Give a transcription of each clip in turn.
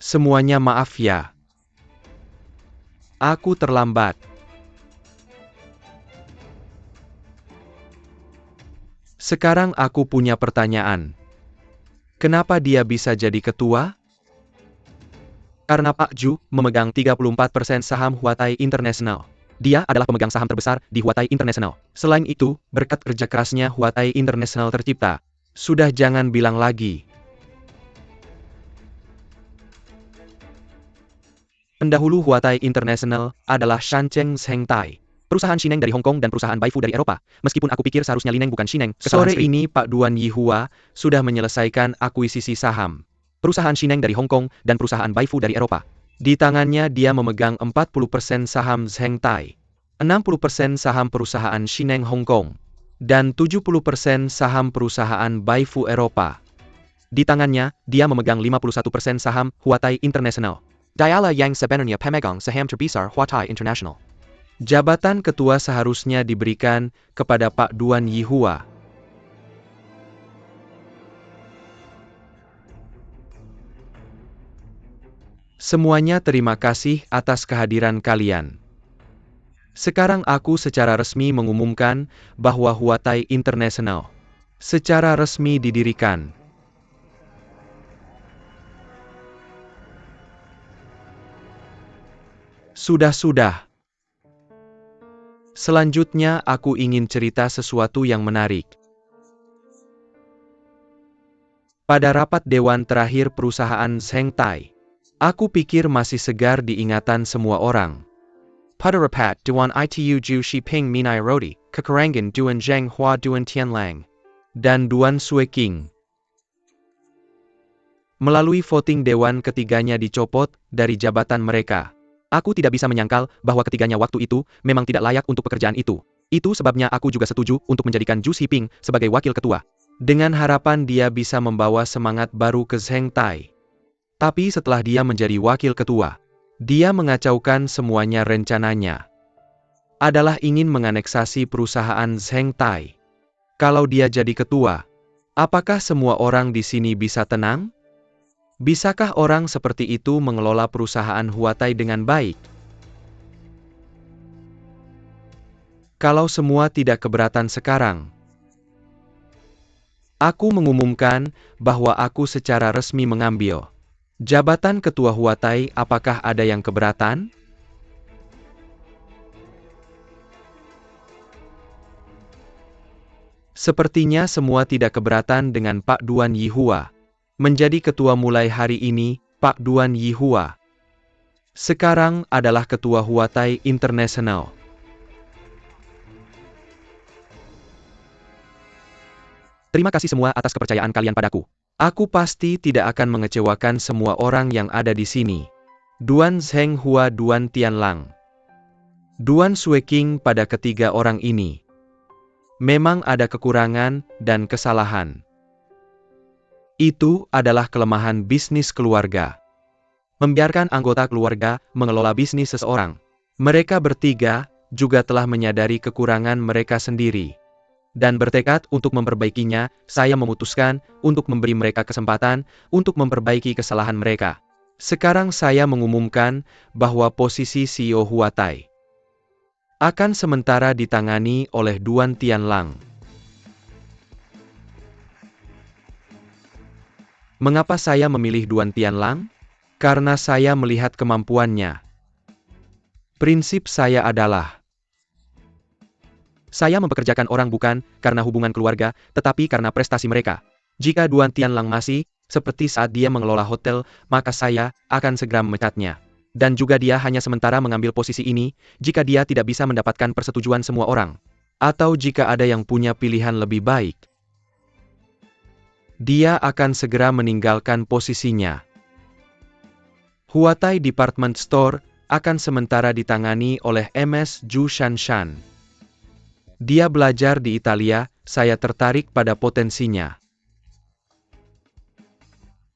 Semuanya maaf ya. Aku terlambat. Sekarang aku punya pertanyaan. Kenapa dia bisa jadi ketua? Karena Pak Ju memegang 34% saham Huatai International. Dia adalah pemegang saham terbesar di Huatai International. Selain itu, berkat kerja kerasnya Huatai International tercipta. Sudah jangan bilang lagi. Pendahulu Huatai International adalah Shancheng Zhengtai, perusahaan Shineng dari Hong Kong dan perusahaan Baifu dari Eropa. Meskipun aku pikir seharusnya Lineng bukan Shineng. Sore ini Pak Duan Yihua sudah menyelesaikan akuisisi saham perusahaan Shineng dari Hong Kong dan perusahaan Baifu dari Eropa. Di tangannya dia memegang 40% saham Zhengtai, 60% saham perusahaan Shineng Hong Kong, dan 70% saham perusahaan Baifu Eropa. Di tangannya, dia memegang 51% saham Huatai International. Dialah yang sebenarnya pemegang saham terbesar Huatai International. Jabatan ketua seharusnya diberikan kepada Pak Duan Yihua. Semuanya terima kasih atas kehadiran kalian. Sekarang aku secara resmi mengumumkan bahwa Huatai International secara resmi didirikan. Sudah. Selanjutnya aku ingin cerita sesuatu yang menarik. Pada rapat dewan terakhir perusahaan Zhengtai, aku pikir masih segar di ingatan semua orang. Pada rapat dewan itu Ju Shiping Minai Rodi, Kekarangan Duan Zheng Hua Duan Tianlang, dan Duan Sueking. Melalui voting dewan ketiganya dicopot dari jabatan mereka. Aku tidak bisa menyangkal bahwa ketiganya waktu itu memang tidak layak untuk pekerjaan itu. Itu sebabnya aku juga setuju untuk menjadikan Ju Shiping sebagai wakil ketua. Dengan harapan dia bisa membawa semangat baru ke Zhengtai. Tapi setelah dia menjadi wakil ketua, dia mengacaukan semuanya. Rencananya adalah ingin menganeksasi perusahaan Zhengtai. Kalau dia jadi ketua, apakah semua orang di sini bisa tenang? Bisakah orang seperti itu mengelola perusahaan Huatai dengan baik? Kalau semua tidak keberatan sekarang, aku mengumumkan bahwa aku secara resmi mengambil jabatan ketua Huatai. Apakah ada yang keberatan? Sepertinya semua tidak keberatan dengan Pak Duan Yihua menjadi ketua mulai hari ini. Pak Duan Yihua sekarang adalah ketua Huatai International. Terima kasih semua atas kepercayaan kalian padaku. Aku pasti tidak akan mengecewakan semua orang yang ada di sini. Duan Zheng Hua, Duan Tianlang, Duan Sueking. Pada ketiga orang ini memang ada kekurangan dan kesalahan. Itu adalah kelemahan bisnis keluarga. Membiarkan anggota keluarga mengelola bisnis seseorang. Mereka bertiga juga telah menyadari kekurangan mereka sendiri dan bertekad untuk memperbaikinya. Saya memutuskan untuk memberi mereka kesempatan untuk memperbaiki kesalahan mereka. Sekarang saya mengumumkan bahwa posisi CEO Huatai akan sementara ditangani oleh Duan Tianlang. Mengapa saya memilih Duan Tianlang? Karena saya melihat kemampuannya. Prinsip saya adalah, saya mempekerjakan orang bukan karena hubungan keluarga, tetapi karena prestasi mereka. Jika Duan Tianlang masih seperti saat dia mengelola hotel, maka saya akan segera memecatnya. Dan juga dia hanya sementara mengambil posisi ini, jika dia tidak bisa mendapatkan persetujuan semua orang. Atau jika ada yang punya pilihan lebih baik, dia akan segera meninggalkan posisinya. Huatai Department Store akan sementara ditangani oleh MS Ju Shanshan. Dia belajar di Italia. Saya tertarik pada potensinya.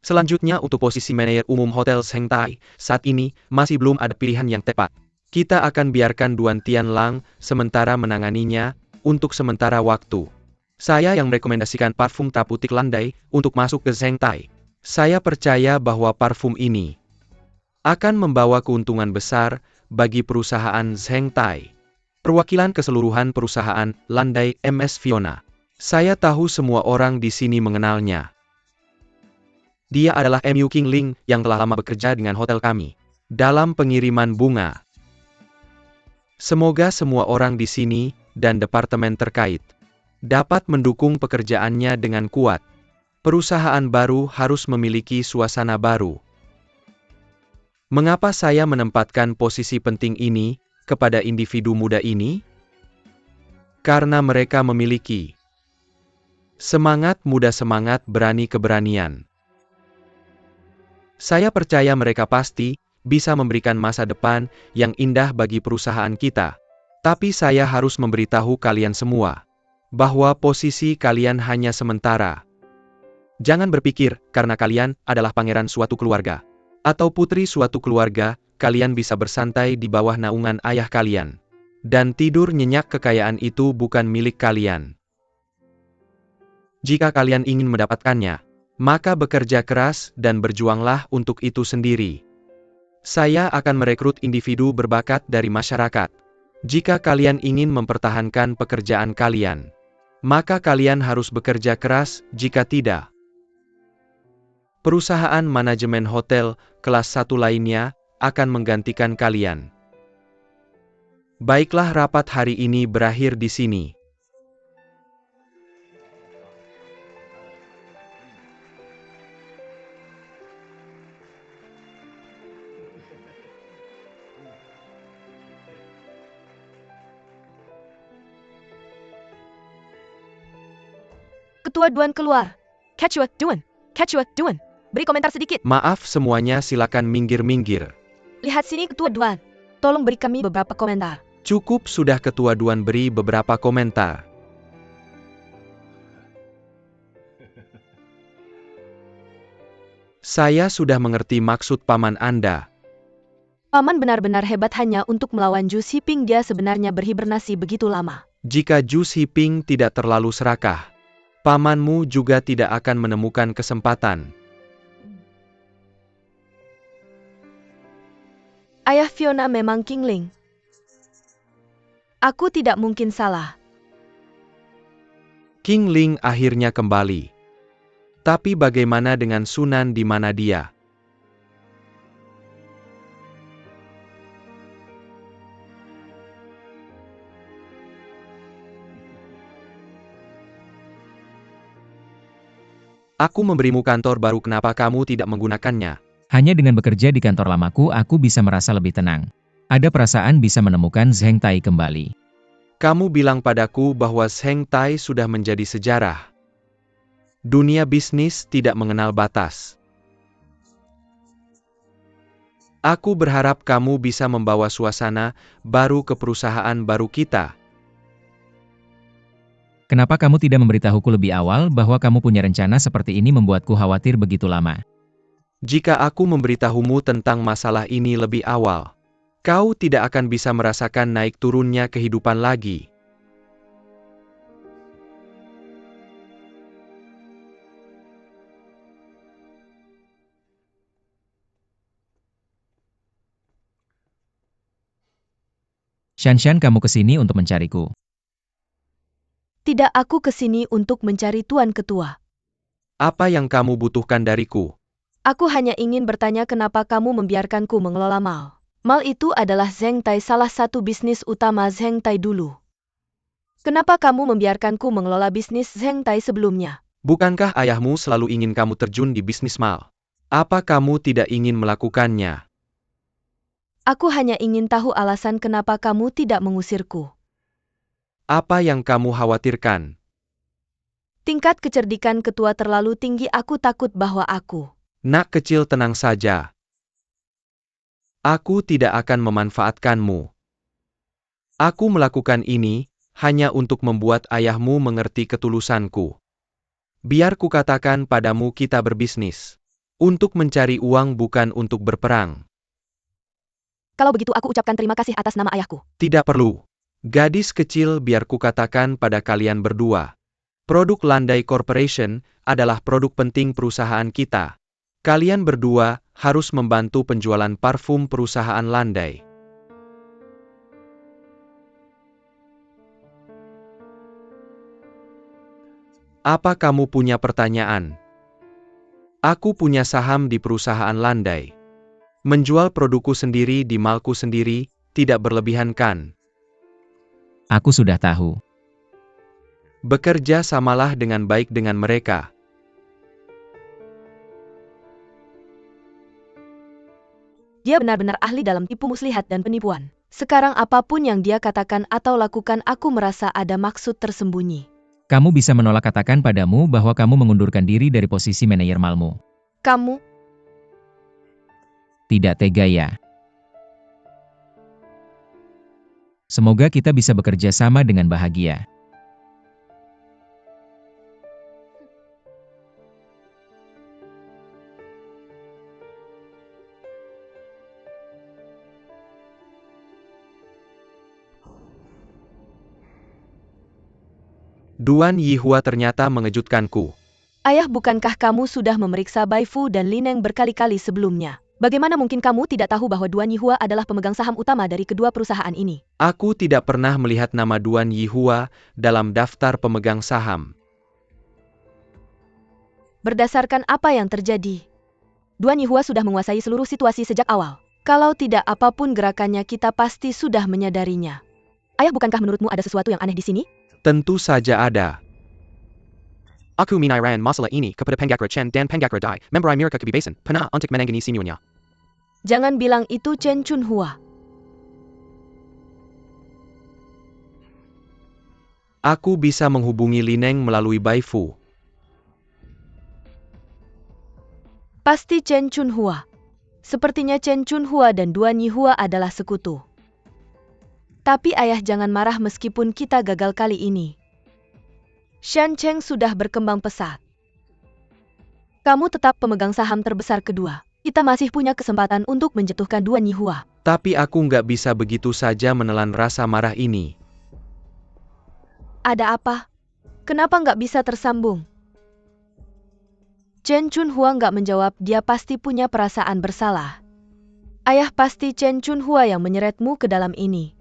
Selanjutnya untuk posisi manajer umum Hotel Zhengtai, saat ini masih belum ada pilihan yang tepat. Kita akan biarkan Duan Tianlang sementara menanganinya untuk sementara waktu. Saya yang merekomendasikan parfum Taputik Landai untuk masuk ke Zhengtai. Saya percaya bahwa parfum ini akan membawa keuntungan besar bagi perusahaan Zheng Tai. Perwakilan keseluruhan perusahaan Landai MS Fiona. Saya tahu semua orang di sini mengenalnya. Dia adalah MU King Ling yang telah lama bekerja dengan hotel kami dalam pengiriman bunga. Semoga semua orang di sini dan departemen terkait dapat mendukung pekerjaannya dengan kuat. Perusahaan baru harus memiliki suasana baru. Mengapa saya menempatkan posisi penting ini kepada individu muda ini? Karena mereka memiliki semangat muda, semangat berani, keberanian. Saya percaya mereka pasti bisa memberikan masa depan yang indah bagi perusahaan kita. Tapi saya harus memberitahu kalian semua bahwa posisi kalian hanya sementara. Jangan berpikir karena kalian adalah pangeran suatu keluarga atau putri suatu keluarga, kalian bisa bersantai di bawah naungan ayah kalian dan tidur nyenyak. Kekayaan itu bukan milik kalian. Jika kalian ingin mendapatkannya, maka bekerja keras dan berjuanglah untuk itu sendiri. Saya akan merekrut individu berbakat dari masyarakat. Jika kalian ingin mempertahankan pekerjaan kalian, maka kalian harus bekerja keras. Jika tidak, perusahaan manajemen hotel kelas 1 lainnya akan menggantikan kalian. Baiklah, rapat hari ini berakhir di sini. Ketua Duan keluar. Catch what doing? Catch what doing? Beri komentar sedikit. Maaf semuanya, silakan minggir-minggir. Lihat sini Ketua Duan. Tolong beri kami beberapa komentar. Cukup sudah, Ketua Duan beri beberapa komentar. Saya sudah mengerti maksud paman Anda. Paman benar-benar hebat hanya untuk melawan Zhu Xiping. Dia sebenarnya berhibernasi begitu lama. Jika Zhu Xiping tidak terlalu serakah, pamanmu juga tidak akan menemukan kesempatan. Ayah Fiona memang King Ling. Aku tidak mungkin salah. King Ling akhirnya kembali. Tapi bagaimana dengan Sunan, di mana dia? Aku memberimu kantor baru, kenapa kamu tidak menggunakannya? Hanya dengan bekerja di kantor lamaku, aku bisa merasa lebih tenang. Ada perasaan bisa menemukan Zheng Tai kembali. Kamu bilang padaku bahwa Zheng Tai sudah menjadi sejarah. Dunia bisnis tidak mengenal batas. Aku berharap kamu bisa membawa suasana baru ke perusahaan baru kita. Kenapa kamu tidak memberitahuku lebih awal bahwa kamu punya rencana seperti ini? Membuatku khawatir begitu lama. Jika aku memberitahumu tentang masalah ini lebih awal, kau tidak akan bisa merasakan naik turunnya kehidupan lagi. Shanshan, kamu kesini untuk mencariku. Tidak, aku kesini untuk mencari Tuan Ketua. Apa yang kamu butuhkan dariku? Aku hanya ingin bertanya kenapa kamu membiarkanku mengelola mal. Mal itu adalah Zheng Tai, salah satu bisnis utama Zheng Tai dulu. Kenapa kamu membiarkanku mengelola bisnis Zheng Tai sebelumnya? Bukankah ayahmu selalu ingin kamu terjun di bisnis mal? Apa kamu tidak ingin melakukannya? Aku hanya ingin tahu alasan kenapa kamu tidak mengusirku. Apa yang kamu khawatirkan? Tingkat kecerdikan ketua terlalu tinggi, aku takut bahwa aku. Nak kecil, tenang saja. Aku tidak akan memanfaatkanmu. Aku melakukan ini hanya untuk membuat ayahmu mengerti ketulusanku. Biar kukatakan padamu, kita berbisnis untuk mencari uang, bukan untuk berperang. Kalau begitu aku ucapkan terima kasih atas nama ayahku. Tidak perlu. Gadis kecil, biar kukatakan pada kalian berdua. Produk Landai Corporation adalah produk penting perusahaan kita. Kalian berdua harus membantu penjualan parfum perusahaan landai. Apa kamu punya pertanyaan? Aku punya saham di perusahaan landai. Menjual produkku sendiri di malku sendiri, tidak berlebihan kan? Aku sudah tahu. Bekerja samalah dengan baik dengan mereka. Dia benar-benar ahli dalam tipu muslihat dan penipuan. Sekarang apapun yang dia katakan atau lakukan, aku merasa ada maksud tersembunyi. Kamu bisa menolak katakan padamu bahwa kamu mengundurkan diri dari posisi manajer malmu. Kamu, Tidak tega ya? Semoga kita bisa bekerja sama dengan bahagia. Duan Yihua ternyata mengejutkanku. ayah, bukankah kamu sudah memeriksa Bai Fu dan Lineng berkali-kali sebelumnya? Bagaimana mungkin kamu tidak tahu bahwa Duan Yihua adalah pemegang saham utama dari kedua perusahaan ini? Aku tidak pernah melihat nama Duan Yihua dalam daftar pemegang saham. Berdasarkan apa yang terjadi, Duan Yihua sudah menguasai seluruh situasi sejak awal. Kalau tidak, apapun gerakannya kita pasti sudah menyadarinya. Ayah, bukankah menurutmu ada sesuatu yang aneh di sini? Tentu saja ada. Aku minairan masalah ini kepada Penggakra Chen dan Penggakra Dai, member Mirka Kebebasan, pernah untuk menangani semuanya. Jangan bilang itu Chen Chunhua. Aku bisa menghubungi Lineng melalui Bai Fu. Pasti Chen Chunhua. Sepertinya Chen Chunhua dan Duan Yihua adalah sekutu. Tapi ayah, jangan marah meskipun kita gagal kali ini. Shan Cheng sudah berkembang pesat. Kamu tetap pemegang saham terbesar kedua. Kita masih punya kesempatan untuk menjatuhkan Duan Yihua. Tapi aku nggak bisa begitu saja menelan rasa marah ini. Ada apa? Kenapa nggak bisa tersambung? Chen Chunhua nggak menjawab, dia pasti punya perasaan bersalah. Ayah, pasti Chen Chunhua yang menyeretmu ke dalam ini.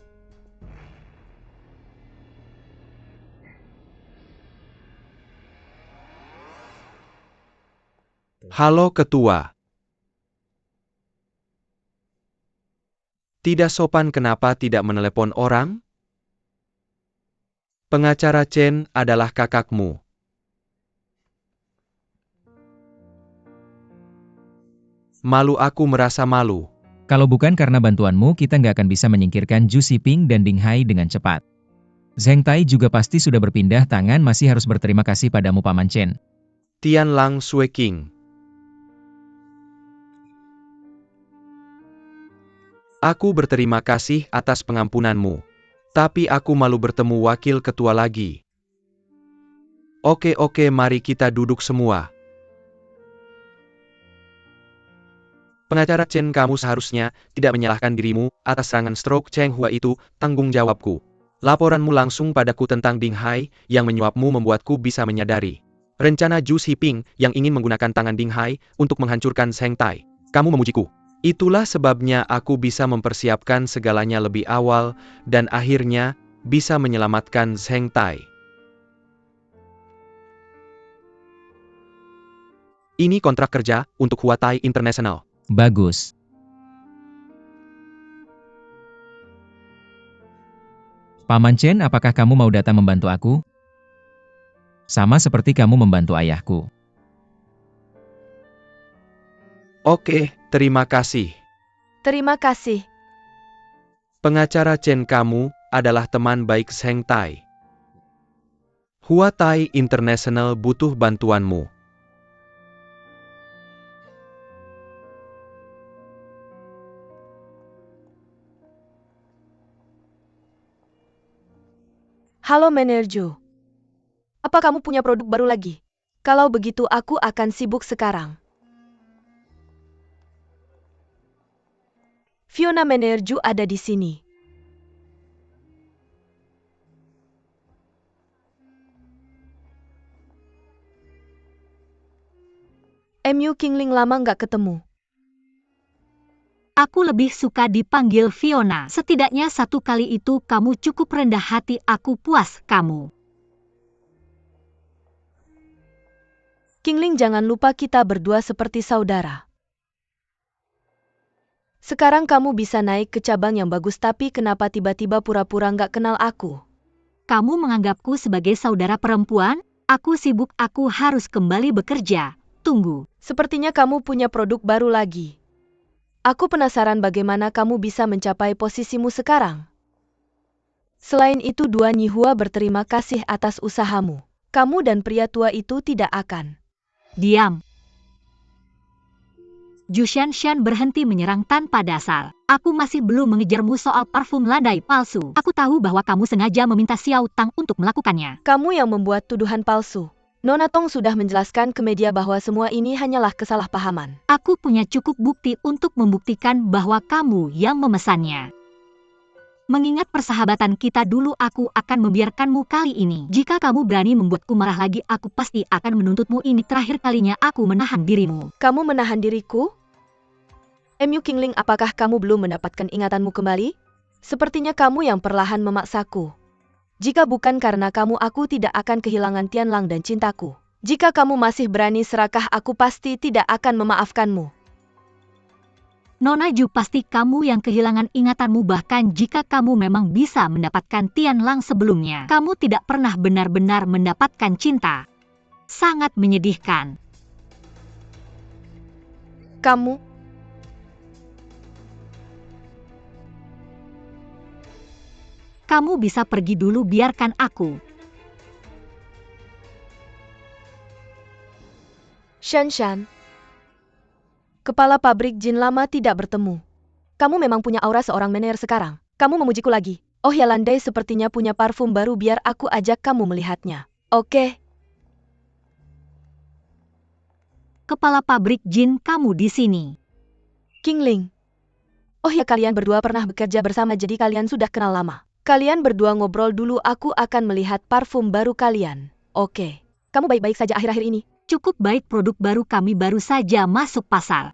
Halo ketua. Tidak sopan kenapa tidak menelepon orang? Pengacara Chen adalah kakakmu. Malu, aku merasa malu. Kalau bukan karena bantuanmu, kita nggak akan bisa menyingkirkan Zhu Xiping dan Ding Hai dengan cepat. Zheng Tai juga pasti sudah berpindah tangan, masih harus berterima kasih padamu Paman Chen. Tian Lang Sui King. Aku berterima kasih atas pengampunanmu. Tapi aku malu bertemu wakil ketua lagi. Oke, mari kita duduk semua. Pengacara Chen, kamu seharusnya tidak menyalahkan dirimu atas serangan stroke Cheng Hua itu, tanggung jawabku. Laporanmu langsung padaku tentang Ding Hai yang menyuapmu membuatku bisa menyadari rencana Zhu Xiping yang ingin menggunakan tangan Ding Hai untuk menghancurkan Zheng Tai. Kamu memujiku. Itulah sebabnya aku bisa mempersiapkan segalanya lebih awal dan akhirnya bisa menyelamatkan Zheng Tai. Ini kontrak kerja untuk Huatai International. Bagus. Paman Chen, apakah kamu mau datang membantu aku? Sama seperti kamu membantu ayahku. Oke, terima kasih. Terima kasih. Pengacara Chen, kamu adalah teman baik Zheng Tai. Huatai International butuh bantuanmu. Halo Manajer. Apa kamu punya produk baru lagi? Kalau begitu aku akan sibuk sekarang. Fiona, Manajer ada di sini. MU Kingling lama nggak ketemu. Aku lebih suka dipanggil Fiona. Setidaknya satu kali itu kamu cukup rendah hati, aku puas kamu. Kingling, jangan lupa kita berdua seperti saudara. Sekarang kamu bisa naik ke cabang yang bagus, tapi kenapa tiba-tiba pura-pura nggak kenal aku? Kamu menganggapku sebagai saudara perempuan? Aku sibuk, aku harus kembali bekerja. Tunggu. Sepertinya kamu punya produk baru lagi. Aku penasaran bagaimana kamu bisa mencapai posisimu sekarang. Selain itu, Duan Yihua berterima kasih atas usahamu. Kamu dan pria tua itu tidak akan. Diam. Zhu Shanshan berhenti menyerang tanpa dasar. Aku masih belum mengejarmu soal parfum landai palsu. Aku tahu bahwa kamu sengaja meminta Xiao Tang untuk melakukannya. Kamu yang membuat tuduhan palsu. Nona Tong sudah menjelaskan ke media bahwa semua ini hanyalah kesalahpahaman. Aku punya cukup bukti untuk membuktikan bahwa kamu yang memesannya. Mengingat persahabatan kita dulu, aku akan membiarkanmu kali ini. Jika kamu berani membuatku marah lagi, aku pasti akan menuntutmu. Ini terakhir kalinya aku menahan dirimu. Kamu menahan diriku? MU Kingling, apakah kamu belum mendapatkan ingatanmu kembali? Sepertinya kamu yang perlahan memaksaku. Jika bukan karena kamu, aku tidak akan kehilangan Tianlang dan cintaku. Jika kamu masih berani serakah, aku pasti tidak akan memaafkanmu. Nona Zhu, pasti kamu yang kehilangan ingatanmu. Bahkan jika kamu memang bisa mendapatkan Tianlang sebelumnya, kamu tidak pernah benar-benar mendapatkan cinta. Sangat menyedihkan. Kamu bisa pergi dulu, biarkan aku. Shanshan. Kepala pabrik jin lama tidak bertemu. Kamu memang punya aura seorang manajer sekarang. Kamu memujiku lagi. Oh ya, Landai sepertinya punya parfum baru, biar aku ajak kamu melihatnya. Oke. Kepala pabrik jin, kamu di sini. Kingling. Oh ya, kalian berdua pernah bekerja bersama, jadi kalian sudah kenal lama. Kalian berdua ngobrol dulu, aku akan melihat parfum baru kalian. Oke. Kamu baik-baik saja akhir-akhir ini? Cukup baik, produk baru kami baru saja masuk pasar.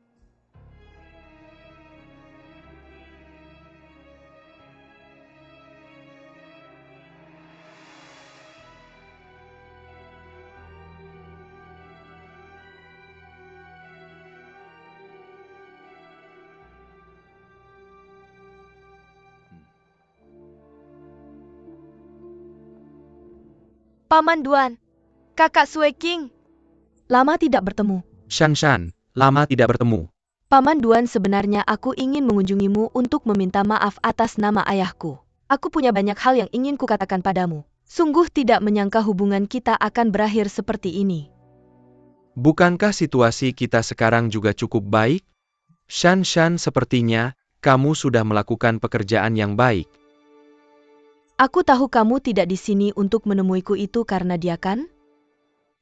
Paman Duan. Kakak Sue King. Lama tidak bertemu. Shanshan, lama tidak bertemu. Paman Duan, sebenarnya aku ingin mengunjungimu untuk meminta maaf atas nama ayahku. Aku punya banyak hal yang ingin kukatakan padamu. Sungguh tidak menyangka hubungan kita akan berakhir seperti ini. Bukankah situasi kita sekarang juga cukup baik? Shanshan, sepertinya kamu sudah melakukan pekerjaan yang baik. Aku tahu kamu tidak di sini untuk menemuiku, itu karena dia kan?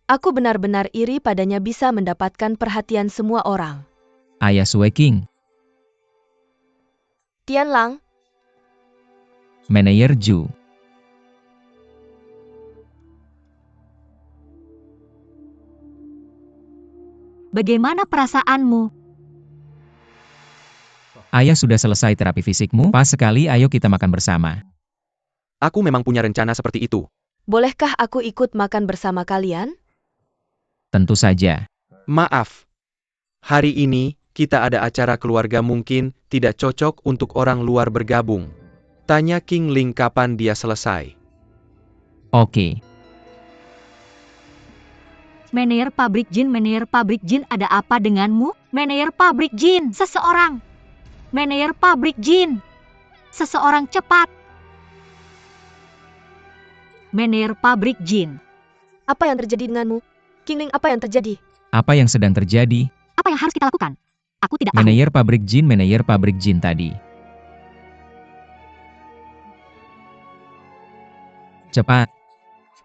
Aku benar-benar iri padanya, bisa mendapatkan perhatian semua orang. Ayah Sue King, Tianlang. manajer Zhu. Bagaimana perasaanmu? Ayah sudah selesai terapi fisikmu, pas sekali, ayo kita makan bersama. Aku memang punya rencana seperti itu. Bolehkah aku ikut makan bersama kalian? Tentu saja. Maaf. Hari ini, kita ada acara keluarga, mungkin tidak cocok untuk orang luar bergabung. Tanya Kingling kapan dia selesai. Oke. Manajer pabrik jin, ada apa denganmu? Manajer pabrik jin, seseorang. Manajer pabrik jin, seseorang, cepat. Manajer pabrik jin. Apa yang terjadi denganmu? Kingling, apa yang terjadi? Apa yang sedang terjadi? Apa yang harus kita lakukan? Aku tidak tahu. Manajer pabrik jin tadi. Cepat.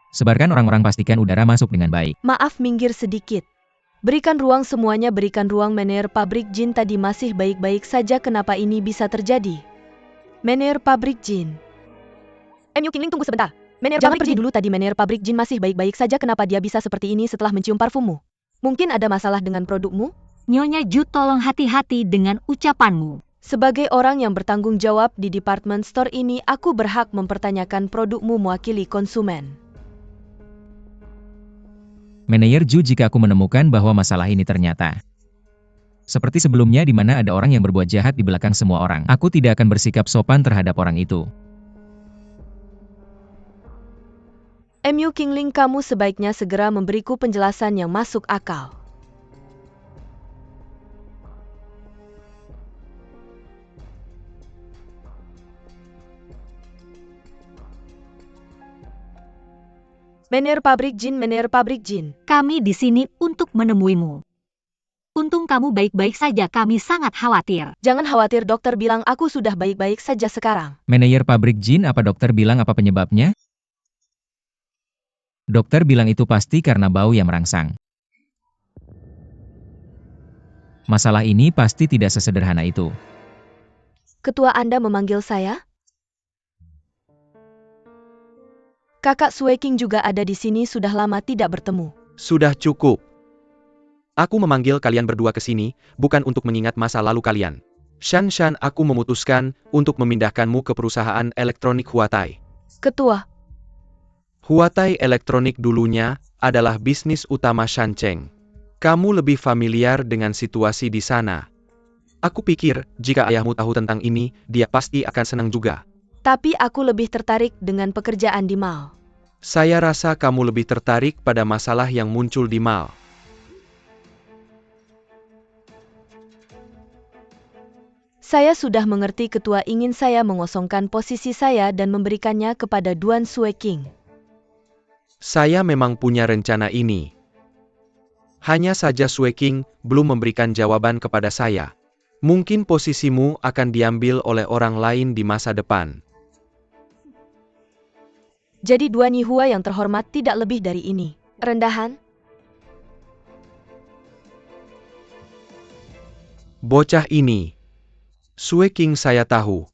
Sebarkan orang-orang, pastikan udara masuk dengan baik. Maaf, minggir sedikit. Berikan ruang semuanya, berikan ruang. Manajer pabrik jin tadi masih baik-baik saja, kenapa ini bisa terjadi? Manajer pabrik jin. MU Kingling, tunggu sebentar. Manajer, jangan pergi dulu, tadi manajer pabrik jin masih baik-baik saja, kenapa dia bisa seperti ini setelah mencium parfummu? Mungkin ada masalah dengan produkmu? Nyonya Ju, tolong hati-hati dengan ucapanmu. Sebagai orang yang bertanggung jawab di department store ini, aku berhak mempertanyakan produkmu mewakili konsumen. Manajer Ju, jika aku menemukan bahwa masalah ini ternyata seperti sebelumnya di mana ada orang yang berbuat jahat di belakang semua orang, aku tidak akan bersikap sopan terhadap orang itu. MU Kingling, kamu sebaiknya segera memberiku penjelasan yang masuk akal. Manajer pabrik Jin. Kami di sini untuk menemuimu. Untung kamu baik-baik saja, kami sangat khawatir. Jangan khawatir, dokter bilang aku sudah baik-baik saja sekarang. Manajer pabrik Jin, apa dokter bilang apa penyebabnya? Dokter bilang itu pasti karena bau yang merangsang. Masalah ini pasti tidak sesederhana itu. Ketua, Anda memanggil saya? Kakak Sueking juga ada di sini, sudah lama tidak bertemu. Sudah cukup. Aku memanggil kalian berdua ke sini, bukan untuk mengingat masa lalu kalian. Shan, aku memutuskan untuk memindahkanmu ke perusahaan elektronik Huatai. Ketua, Huatai Elektronik dulunya adalah bisnis utama Shancheng. Kamu lebih familiar dengan situasi di sana. Aku pikir, jika ayahmu tahu tentang ini, dia pasti akan senang juga. tapi aku lebih tertarik dengan pekerjaan di mall. Saya rasa kamu lebih tertarik pada masalah yang muncul di mall. Saya sudah mengerti, Ketua ingin saya mengosongkan posisi saya dan memberikannya kepada Duan Sueking. Saya memang punya rencana ini. Hanya saja Sueking belum memberikan jawaban kepada saya. Mungkin posisimu akan diambil oleh orang lain di masa depan. Jadi Duan Yihua yang terhormat, tidak lebih dari ini. Rendahan? Bocah ini. Sueking, saya tahu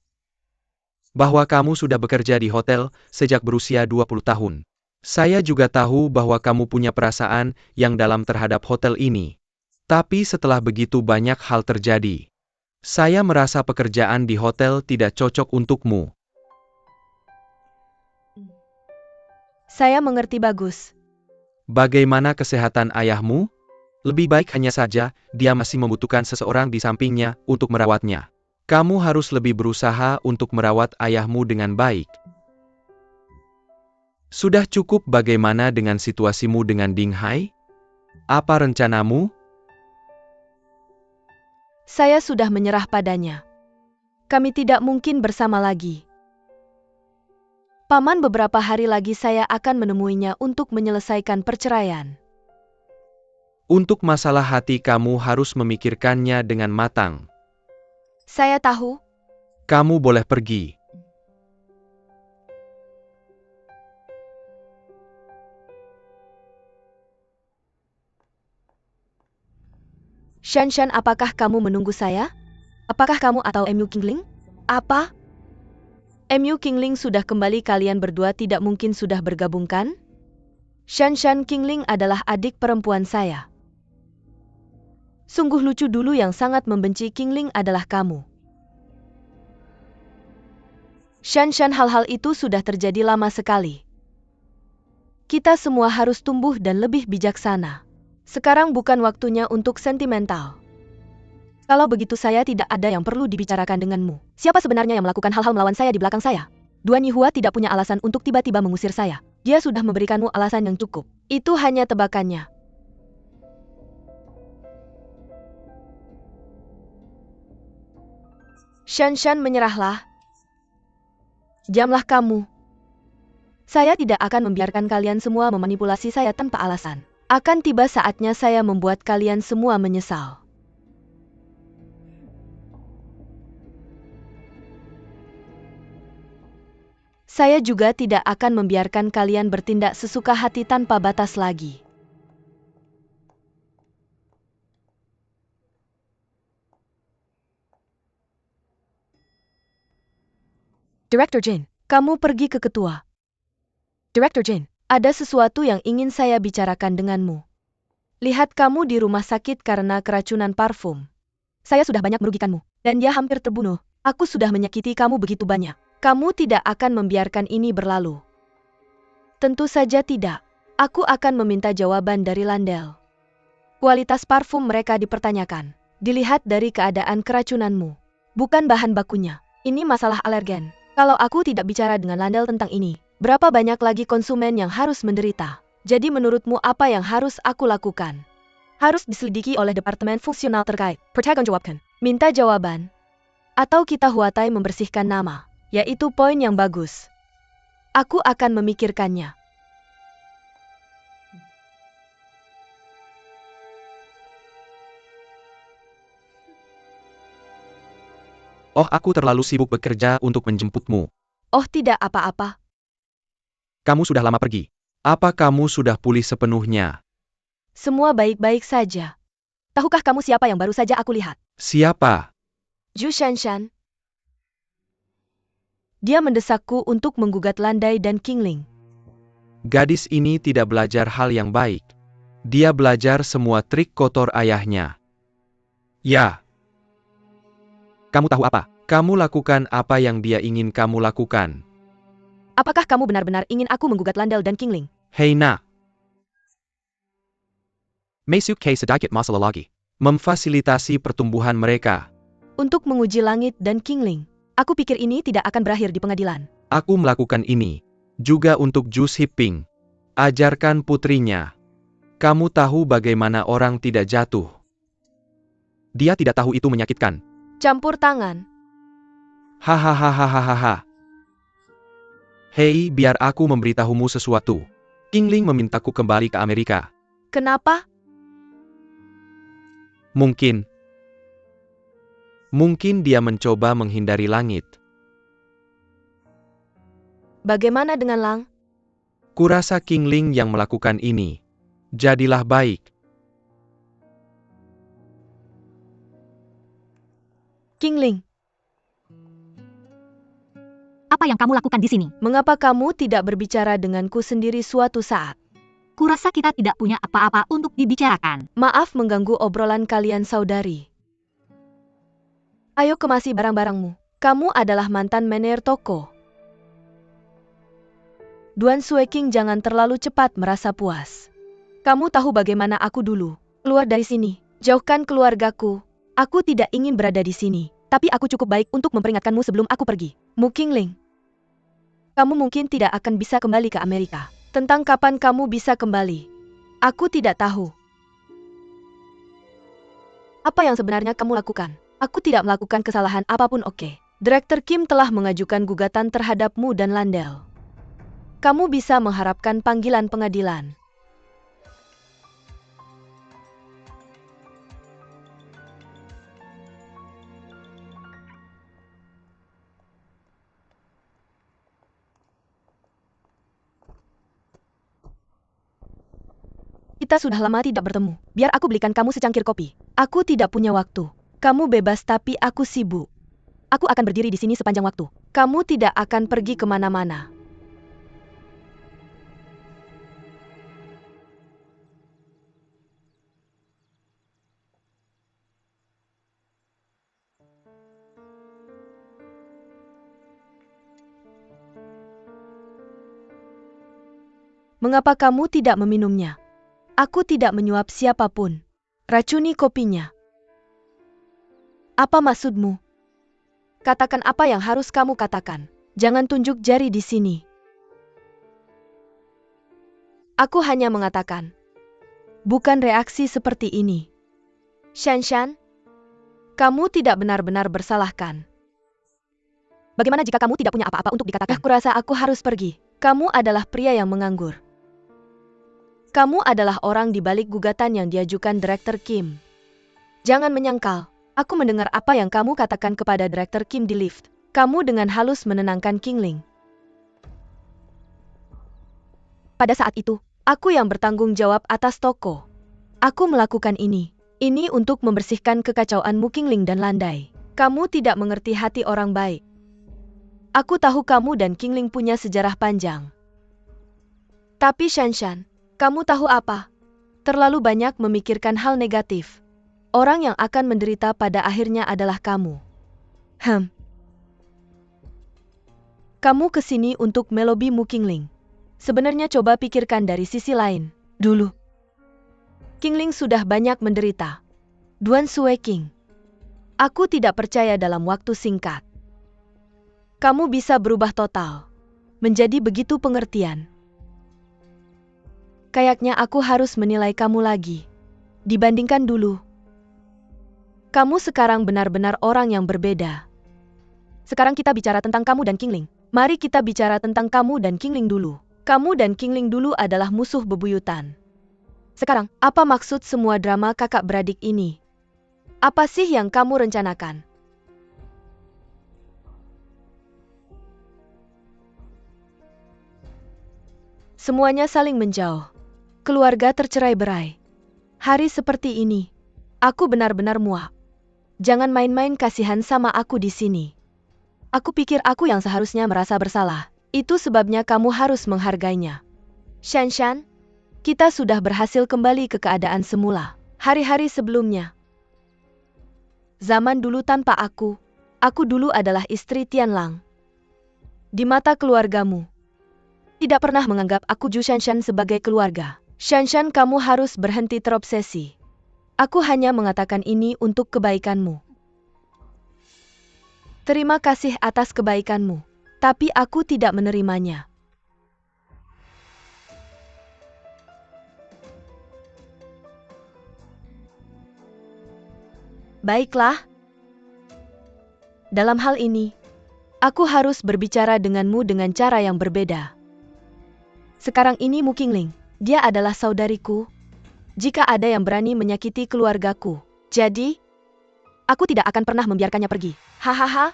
bahwa kamu sudah bekerja di hotel sejak berusia 20 tahun. Saya juga tahu bahwa kamu punya perasaan yang dalam terhadap hotel ini. Tapi setelah begitu banyak hal terjadi, saya merasa pekerjaan di hotel tidak cocok untukmu. Saya mengerti, bagus. Bagaimana kesehatan ayahmu? Lebih baik hanya saja dia masih membutuhkan seseorang di sampingnya untuk merawatnya. Kamu harus lebih berusaha untuk merawat ayahmu dengan baik. Sudah cukup. Bagaimana dengan situasimu dengan Ding Hai? Apa rencanamu? Saya sudah menyerah padanya. Kami tidak mungkin bersama lagi. Paman, beberapa hari lagi saya akan menemuinya untuk menyelesaikan perceraian. Untuk masalah hati kamu harus memikirkannya dengan matang. Saya tahu. Kamu boleh pergi. Shan, apakah kamu menunggu saya? Apakah kamu atau MU Kingling? Apa? MU Kingling sudah kembali, kalian berdua tidak mungkin sudah bergabung kan? Shan Kingling adalah adik perempuan saya. Sungguh lucu, dulu yang sangat membenci Kingling adalah kamu. Shan, hal-hal itu sudah terjadi lama sekali. Kita semua harus tumbuh dan lebih bijaksana. Sekarang bukan waktunya untuk sentimental. Kalau begitu saya tidak ada yang perlu dibicarakan denganmu. Siapa sebenarnya yang melakukan hal-hal melawan saya di belakang saya? Duan Yihua tidak punya alasan untuk tiba-tiba mengusir saya. Dia sudah memberikanmu alasan yang cukup. Itu hanya tebakannya. Shan, menyerahlah. Diamlah kamu. Saya tidak akan membiarkan kalian semua memanipulasi saya tanpa alasan. Akan tiba saatnya saya membuat kalian semua menyesal. Saya juga tidak akan membiarkan kalian bertindak sesuka hati tanpa batas lagi. Director Jin, kamu pergi ke ketua. Director Jin, ada sesuatu yang ingin saya bicarakan denganmu. Lihat kamu di rumah sakit karena keracunan parfum. Saya sudah banyak merugikanmu, dan dia hampir terbunuh. Aku sudah menyakiti kamu begitu banyak. Kamu tidak akan membiarkan ini berlalu. Tentu saja tidak. Aku akan meminta jawaban dari Landel. Kualitas parfum mereka dipertanyakan. Dilihat dari keadaan keracunanmu. Bukan bahan bakunya. Ini masalah alergen. Kalau aku tidak bicara dengan Landel tentang ini, berapa banyak lagi konsumen yang harus menderita? Jadi menurutmu apa yang harus aku lakukan? Harus diselidiki oleh Departemen Fungsional terkait. Pertanggungjawabkan. Minta jawaban. Atau kita huatai membersihkan nama. Yaitu poin yang bagus. Aku akan memikirkannya. Oh, aku terlalu sibuk bekerja untuk menjemputmu. Oh, tidak apa-apa. Kamu sudah lama pergi. Apa kamu sudah pulih sepenuhnya? Semua baik-baik saja. Tahukah kamu siapa yang baru saja aku lihat? Siapa? Zhu Shanshan. Dia mendesakku untuk menggugat Landai dan Qingling. Gadis ini tidak belajar hal yang baik. Dia belajar semua trik kotor ayahnya. Ya. Kamu tahu apa? Kamu lakukan apa yang dia ingin kamu lakukan. Apakah kamu benar-benar ingin aku menggugat Landel dan Qingling? Hei nak. Masuk ke sedikit masalah lagi. Memfasilitasi pertumbuhan mereka. Untuk menguji Langit dan Qingling. Aku pikir ini tidak akan berakhir di pengadilan. Aku melakukan ini. Juga untuk Zhu Xiping. Ajarkan putrinya. Kamu tahu bagaimana orang tidak jatuh. Dia tidak tahu itu menyakitkan. Campur tangan. Hahaha. Hei, biar aku memberitahumu sesuatu. Qingling memintaku kembali ke Amerika. Kenapa? Mungkin dia mencoba menghindari Langit. Bagaimana dengan Lang? Kurasa Qingling yang melakukan ini. Jadilah baik. Qingling, Apa yang kamu lakukan di sini? mengapa kamu tidak berbicara denganku sendiri suatu saat? Kurasa kita tidak punya apa-apa untuk dibicarakan. Maaf mengganggu obrolan kalian saudari. Ayo kemasi barang-barangmu. Kamu adalah mantan manajer toko. Duan Sueking jangan terlalu cepat merasa puas. Kamu tahu bagaimana aku dulu. Keluar dari sini. Jauhkan keluargaku. Aku tidak ingin berada di sini. Tapi aku cukup baik untuk memperingatkanmu sebelum aku pergi. Mu Qingling. Kamu mungkin tidak akan bisa kembali ke Amerika. Tentang kapan kamu bisa kembali. Aku tidak tahu. Apa yang sebenarnya kamu lakukan? Aku tidak melakukan kesalahan apapun, oke. Direktur Kim telah mengajukan gugatan terhadapmu dan Landel. Kamu bisa mengharapkan panggilan pengadilan. Kita sudah lama tidak bertemu. Biar aku belikan kamu secangkir kopi. Aku tidak punya waktu. Kamu bebas tapi aku sibuk. Aku akan berdiri di sini sepanjang waktu. Kamu tidak akan pergi kemana-mana. Mengapa kamu tidak meminumnya? Aku tidak menyuap siapapun. Racuni kopinya. Apa maksudmu? Katakan apa yang harus kamu katakan. Jangan tunjuk jari di sini. Aku hanya mengatakan. Bukan reaksi seperti ini. Shanshan, kamu tidak benar-benar bersalahkan. Bagaimana jika kamu tidak punya apa-apa untuk dikatakan? Aku rasa aku harus pergi. Kamu adalah pria yang menganggur. Kamu adalah orang di balik gugatan yang diajukan Direktur Kim. Jangan menyangkal. Aku mendengar apa yang kamu katakan kepada Direktur Kim di lift. Kamu dengan halus menenangkan Qingling. Pada saat itu, aku yang bertanggung jawab atas toko. Aku melakukan ini. Ini untuk membersihkan kekacauanmu Qingling dan Landai. Kamu tidak mengerti hati orang baik. Aku tahu kamu dan Qingling punya sejarah panjang. Tapi Shanshan, kamu tahu apa? Terlalu banyak memikirkan hal negatif. Orang yang akan menderita pada akhirnya adalah kamu. Kamu kesini untuk melobi Mu Qingling. Sebenarnya coba pikirkan dari sisi lain. Dulu, Qingling sudah banyak menderita. Duan Sueking, aku tidak percaya dalam waktu singkat kamu bisa berubah total, menjadi begitu pengertian. Kayaknya aku harus menilai kamu lagi, dibandingkan dulu. Kamu sekarang benar-benar orang yang berbeda. Sekarang kita bicara tentang kamu dan Qingling. Mari kita bicara tentang kamu dan Qingling dulu. Kamu dan Qingling dulu adalah musuh bebuyutan. Sekarang, apa maksud semua drama kakak beradik ini? Apa sih yang kamu rencanakan? Semuanya saling menjauh. Keluarga tercerai-berai. Hari seperti ini, aku benar-benar muak. Jangan main-main kasihan sama aku di sini. Aku pikir aku yang seharusnya merasa bersalah. Itu sebabnya kamu harus menghargainya. Shanshan, kita sudah berhasil kembali ke keadaan semula. Hari-hari sebelumnya. Zaman dulu tanpa aku dulu adalah istri Tianlang. Di mata keluargamu, tidak pernah menganggap aku Ju Shanshan sebagai keluarga. Shanshan, kamu harus berhenti terobsesi. Aku hanya mengatakan ini untuk kebaikanmu. Terima kasih atas kebaikanmu, tapi aku tidak menerimanya. Baiklah. Dalam hal ini, aku harus berbicara denganmu dengan cara yang berbeda. Sekarang ini Mu Qingling, dia adalah saudariku. Jika ada yang berani menyakiti keluargaku, jadi, aku tidak akan pernah membiarkannya pergi. Hahaha.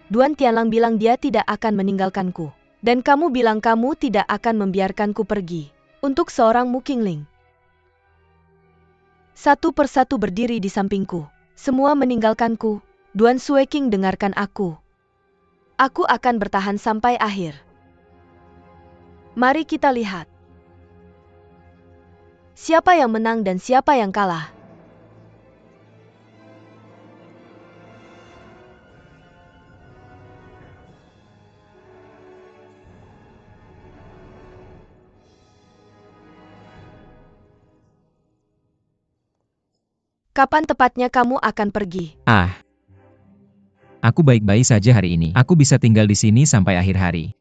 Duan Tianlang bilang dia tidak akan meninggalkanku. Dan kamu bilang kamu tidak akan membiarkanku pergi. Untuk seorang Mu Qingling. Satu persatu berdiri di sampingku. Semua meninggalkanku. Duan Sueking, dengarkan aku. Aku akan bertahan sampai akhir. Mari kita lihat. Siapa yang menang dan siapa yang kalah. Kapan tepatnya kamu akan pergi? Aku baik-baik saja hari ini. Aku bisa tinggal di sini sampai akhir hari.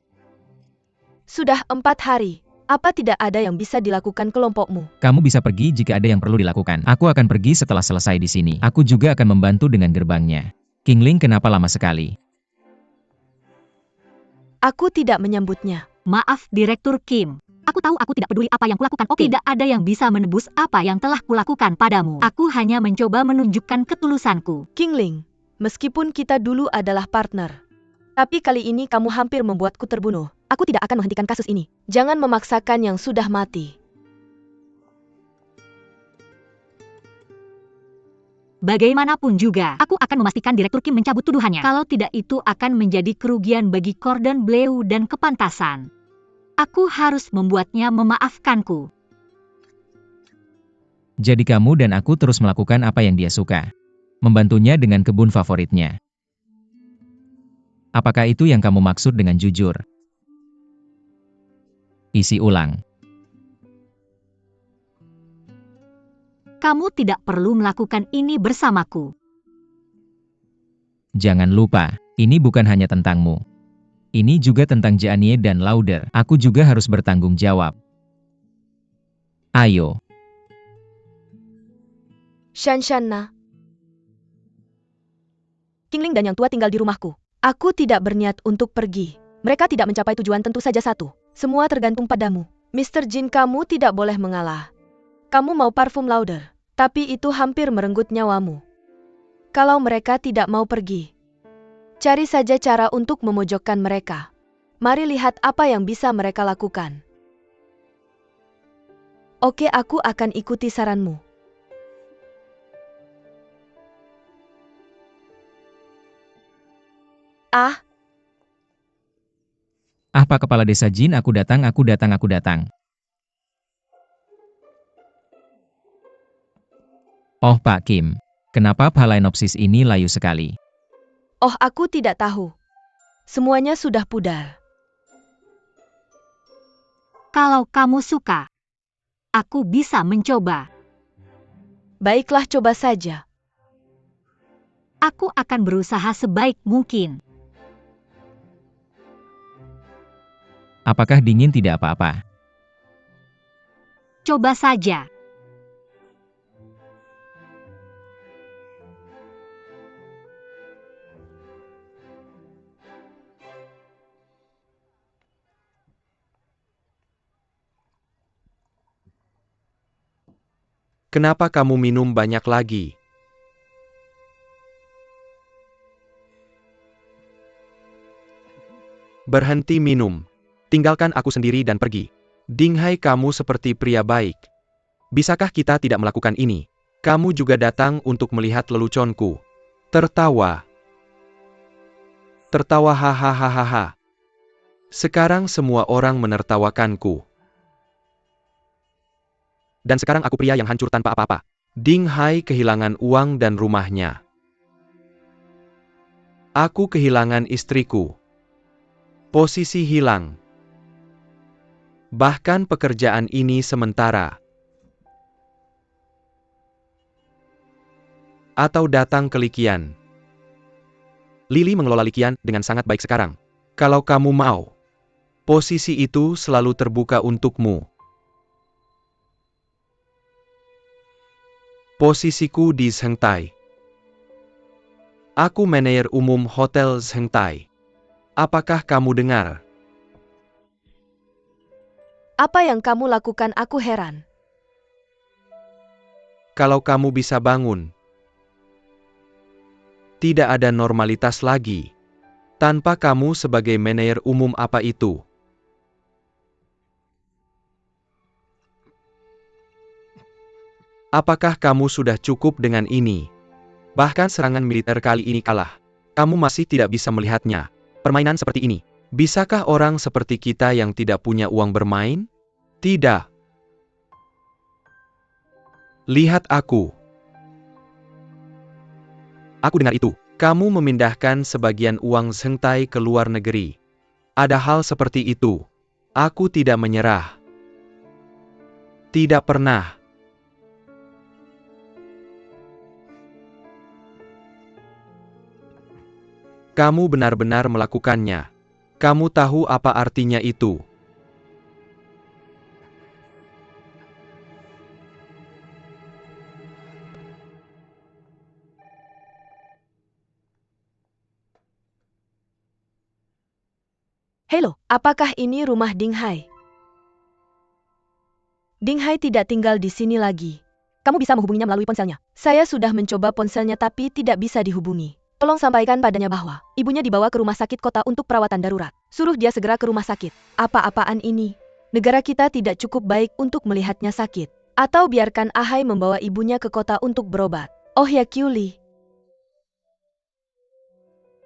Sudah 4 hari. Apa tidak ada yang bisa dilakukan kelompokmu? Kamu bisa pergi jika ada yang perlu dilakukan. Aku akan pergi setelah selesai di sini. Aku juga akan membantu dengan gerbangnya. Qingling, kenapa lama sekali? Aku tidak menyambutnya. Maaf, Direktur Kim. Aku tahu aku tidak peduli apa yang kulakukan. Oke, tidak ada yang bisa menebus apa yang telah kulakukan padamu. Aku hanya mencoba menunjukkan ketulusanku. Qingling, meskipun kita dulu adalah partner, tapi kali ini kamu hampir membuatku terbunuh. Aku tidak akan menghentikan kasus ini. Jangan memaksakan yang sudah mati. Bagaimanapun juga, aku akan memastikan Direktur Kim mencabut tuduhannya. Kalau tidak, itu akan menjadi kerugian bagi Cordon Bleu dan kepantasan. Aku harus membuatnya memaafkanku. Jadi kamu dan aku terus melakukan apa yang dia suka. Membantunya dengan kebun favoritnya. Apakah itu yang kamu maksud dengan jujur? Isi ulang. Kamu tidak perlu melakukan ini bersamaku. Jangan lupa, ini bukan hanya tentangmu. Ini juga tentang Jianye dan Lauder. Aku juga harus bertanggung jawab. Ayo. Shanshan. Qingling dan yang tua tinggal di rumahku. Aku tidak berniat untuk pergi. Mereka tidak mencapai tujuan, tentu saja satu. Semua tergantung padamu. Mr. Jin, kamu tidak boleh mengalah. Kamu mau parfum Lauder, tapi itu hampir merenggut nyawamu. Kalau mereka tidak mau pergi, cari saja cara untuk memojokkan mereka. Mari lihat apa yang bisa mereka lakukan. Oke, aku akan ikuti saranmu. Pak Kepala Desa Jin, aku datang. Oh Pak Kim, kenapa Phalaenopsis ini layu sekali? Oh, aku tidak tahu. Semuanya sudah pudar. Kalau kamu suka, aku bisa mencoba. Baiklah, coba saja. Aku akan berusaha sebaik mungkin. Apakah dingin tidak apa-apa? Coba saja. Kenapa kamu minum banyak lagi? Berhenti minum. Tinggalkan aku sendiri dan pergi. Dinghai, kamu seperti pria baik. Bisakah kita tidak melakukan ini? Kamu juga datang untuk melihat leluconku. Tertawa. Tertawa hahaha. Sekarang semua orang menertawakanku. Dan sekarang aku pria yang hancur tanpa apa-apa. Dinghai kehilangan uang dan rumahnya. Aku kehilangan istriku. Posisi hilang. Bahkan pekerjaan ini sementara. Atau datang ke Likian. Lily mengelola Likian dengan sangat baik sekarang. Kalau kamu mau, posisi itu selalu terbuka untukmu. Posisiku di Zhengtai. Aku manajer umum Hotel Zhengtai. Apakah kamu dengar? Apa yang kamu lakukan, aku heran. Kalau kamu bisa bangun. Tidak ada normalitas lagi. Tanpa kamu sebagai manajer umum apa itu? Apakah kamu sudah cukup dengan ini? Bahkan serangan militer kali ini kalah. Kamu masih tidak bisa melihatnya. Permainan seperti ini. Bisakah orang seperti kita yang tidak punya uang bermain? Tidak. Lihat aku. Aku dengar itu. Kamu memindahkan sebagian uang Zhengtai ke luar negeri. Ada hal seperti itu. Aku tidak menyerah. Tidak pernah. Kamu benar-benar melakukannya. Kamu tahu apa artinya itu? Halo, apakah ini rumah Dinghai? Dinghai tidak tinggal di sini lagi. Kamu bisa menghubunginya melalui ponselnya. Saya sudah mencoba ponselnya tapi tidak bisa dihubungi. Tolong sampaikan padanya bahwa ibunya dibawa ke rumah sakit kota untuk perawatan darurat. Suruh dia segera ke rumah sakit. Apa-apaan ini? Negara kita tidak cukup baik untuk melihatnya sakit. Atau biarkan Ahai membawa ibunya ke kota untuk berobat. Oh ya, Kyuli.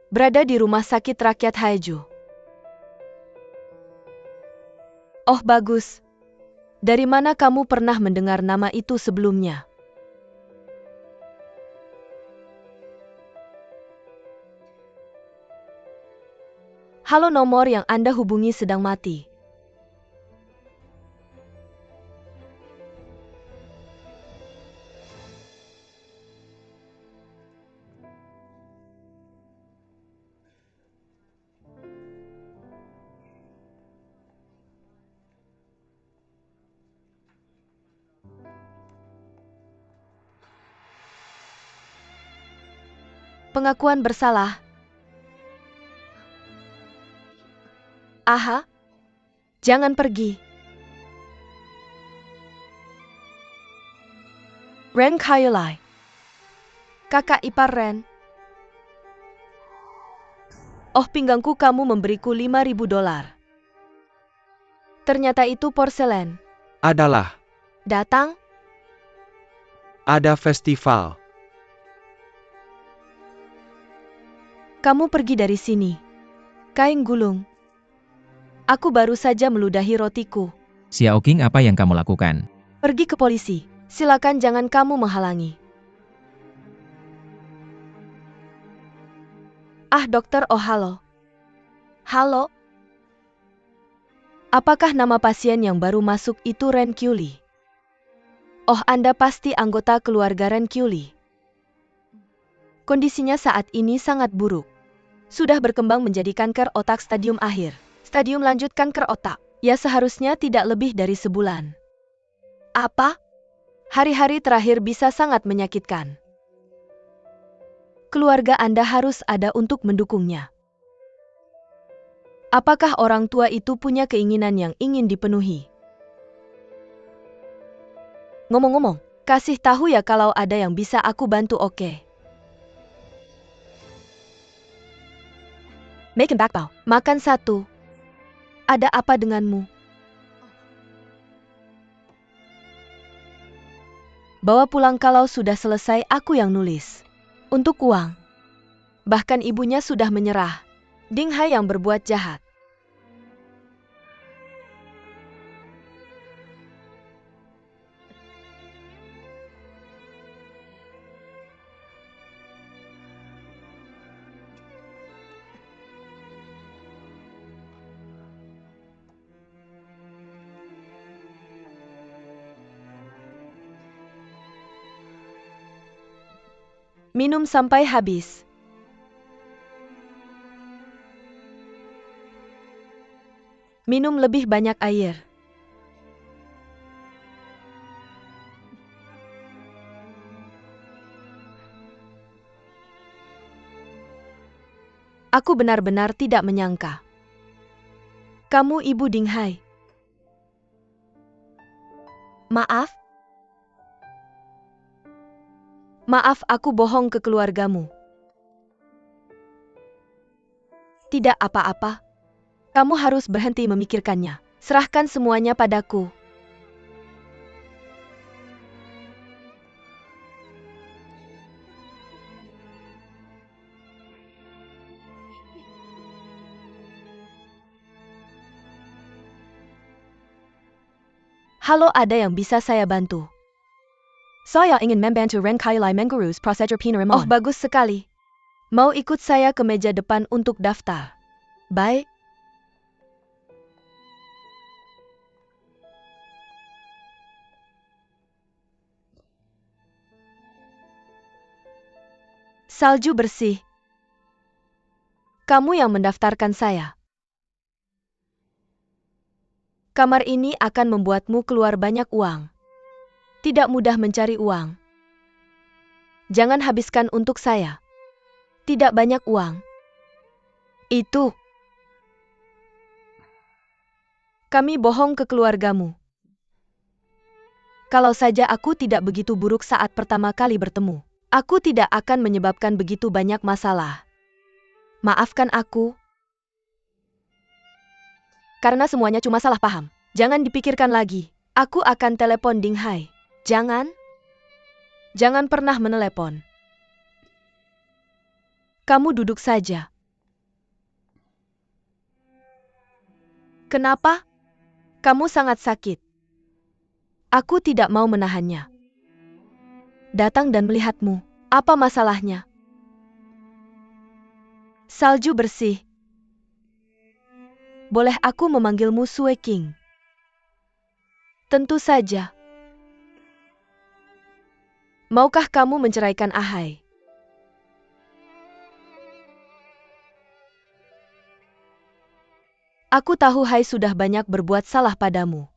Berada di rumah sakit rakyat Haeju. Oh bagus. Dari mana kamu pernah mendengar nama itu sebelumnya? Halo, nomor yang Anda hubungi sedang mati. Pengakuan bersalah. Aha. Jangan pergi. Ren Kayulai. Kakak ipar Ren. Oh, pinggangku, kamu memberiku $5.000. Ternyata itu porselen. Adalah. Datang? Ada festival. Kamu pergi dari sini. Kain gulung. Aku baru saja meludahi rotiku. Xiaoqing, apa yang kamu lakukan? Pergi ke polisi. Silakan, jangan kamu menghalangi. Ah, dokter, oh halo. Halo? Apakah nama pasien yang baru masuk itu Ren Kyuli? Oh, Anda pasti anggota keluarga Ren Kyuli. Kondisinya saat ini sangat buruk. Sudah berkembang menjadi kanker otak stadium akhir. Stadium lanjut kanker otak. Ya seharusnya tidak lebih dari sebulan. Apa? Hari-hari terakhir bisa sangat menyakitkan. Keluarga Anda harus ada untuk mendukungnya. Apakah orang tua itu punya keinginan yang ingin dipenuhi? Ngomong-ngomong, kasih tahu ya kalau ada yang bisa aku bantu, oke? Makan bakpao. Makan satu. Ada apa denganmu? Bawa pulang kalau sudah selesai, aku yang nulis. Untuk uang. Bahkan ibunya sudah menyerah. Ding Hai yang berbuat jahat. Minum sampai habis. Minum lebih banyak air. Aku benar-benar tidak menyangka. Kamu Ibu Ding Hai. Maaf? Maaf, aku bohong ke keluargamu. Tidak apa-apa. Kamu harus berhenti memikirkannya. Serahkan semuanya padaku. Halo, ada yang bisa saya bantu? Saya ingin membantu Ren Kailai mengurus prosedur penerimaan. Oh, bagus sekali. Mau ikut saya ke meja depan untuk daftar? Baik. Salju bersih. Kamu yang mendaftarkan saya. Kamar ini akan membuatmu keluar banyak uang. Tidak mudah mencari uang. Jangan habiskan untuk saya. Tidak banyak uang. Itu. Kami bohong ke keluargamu. Kalau saja aku tidak begitu buruk saat pertama kali bertemu, aku tidak akan menyebabkan begitu banyak masalah. Maafkan aku. Karena semuanya cuma salah paham. Jangan dipikirkan lagi. Aku akan telepon Ding Hai. Jangan pernah menelepon. Kamu duduk saja. Kenapa? Kamu sangat sakit. Aku tidak mau menahannya. Datang dan melihatmu. Apa masalahnya? Salju bersih. Boleh aku memanggilmu Sue King? Tentu saja. Maukah kamu menceraikan Ahai? Aku tahu Hai sudah banyak berbuat salah padamu.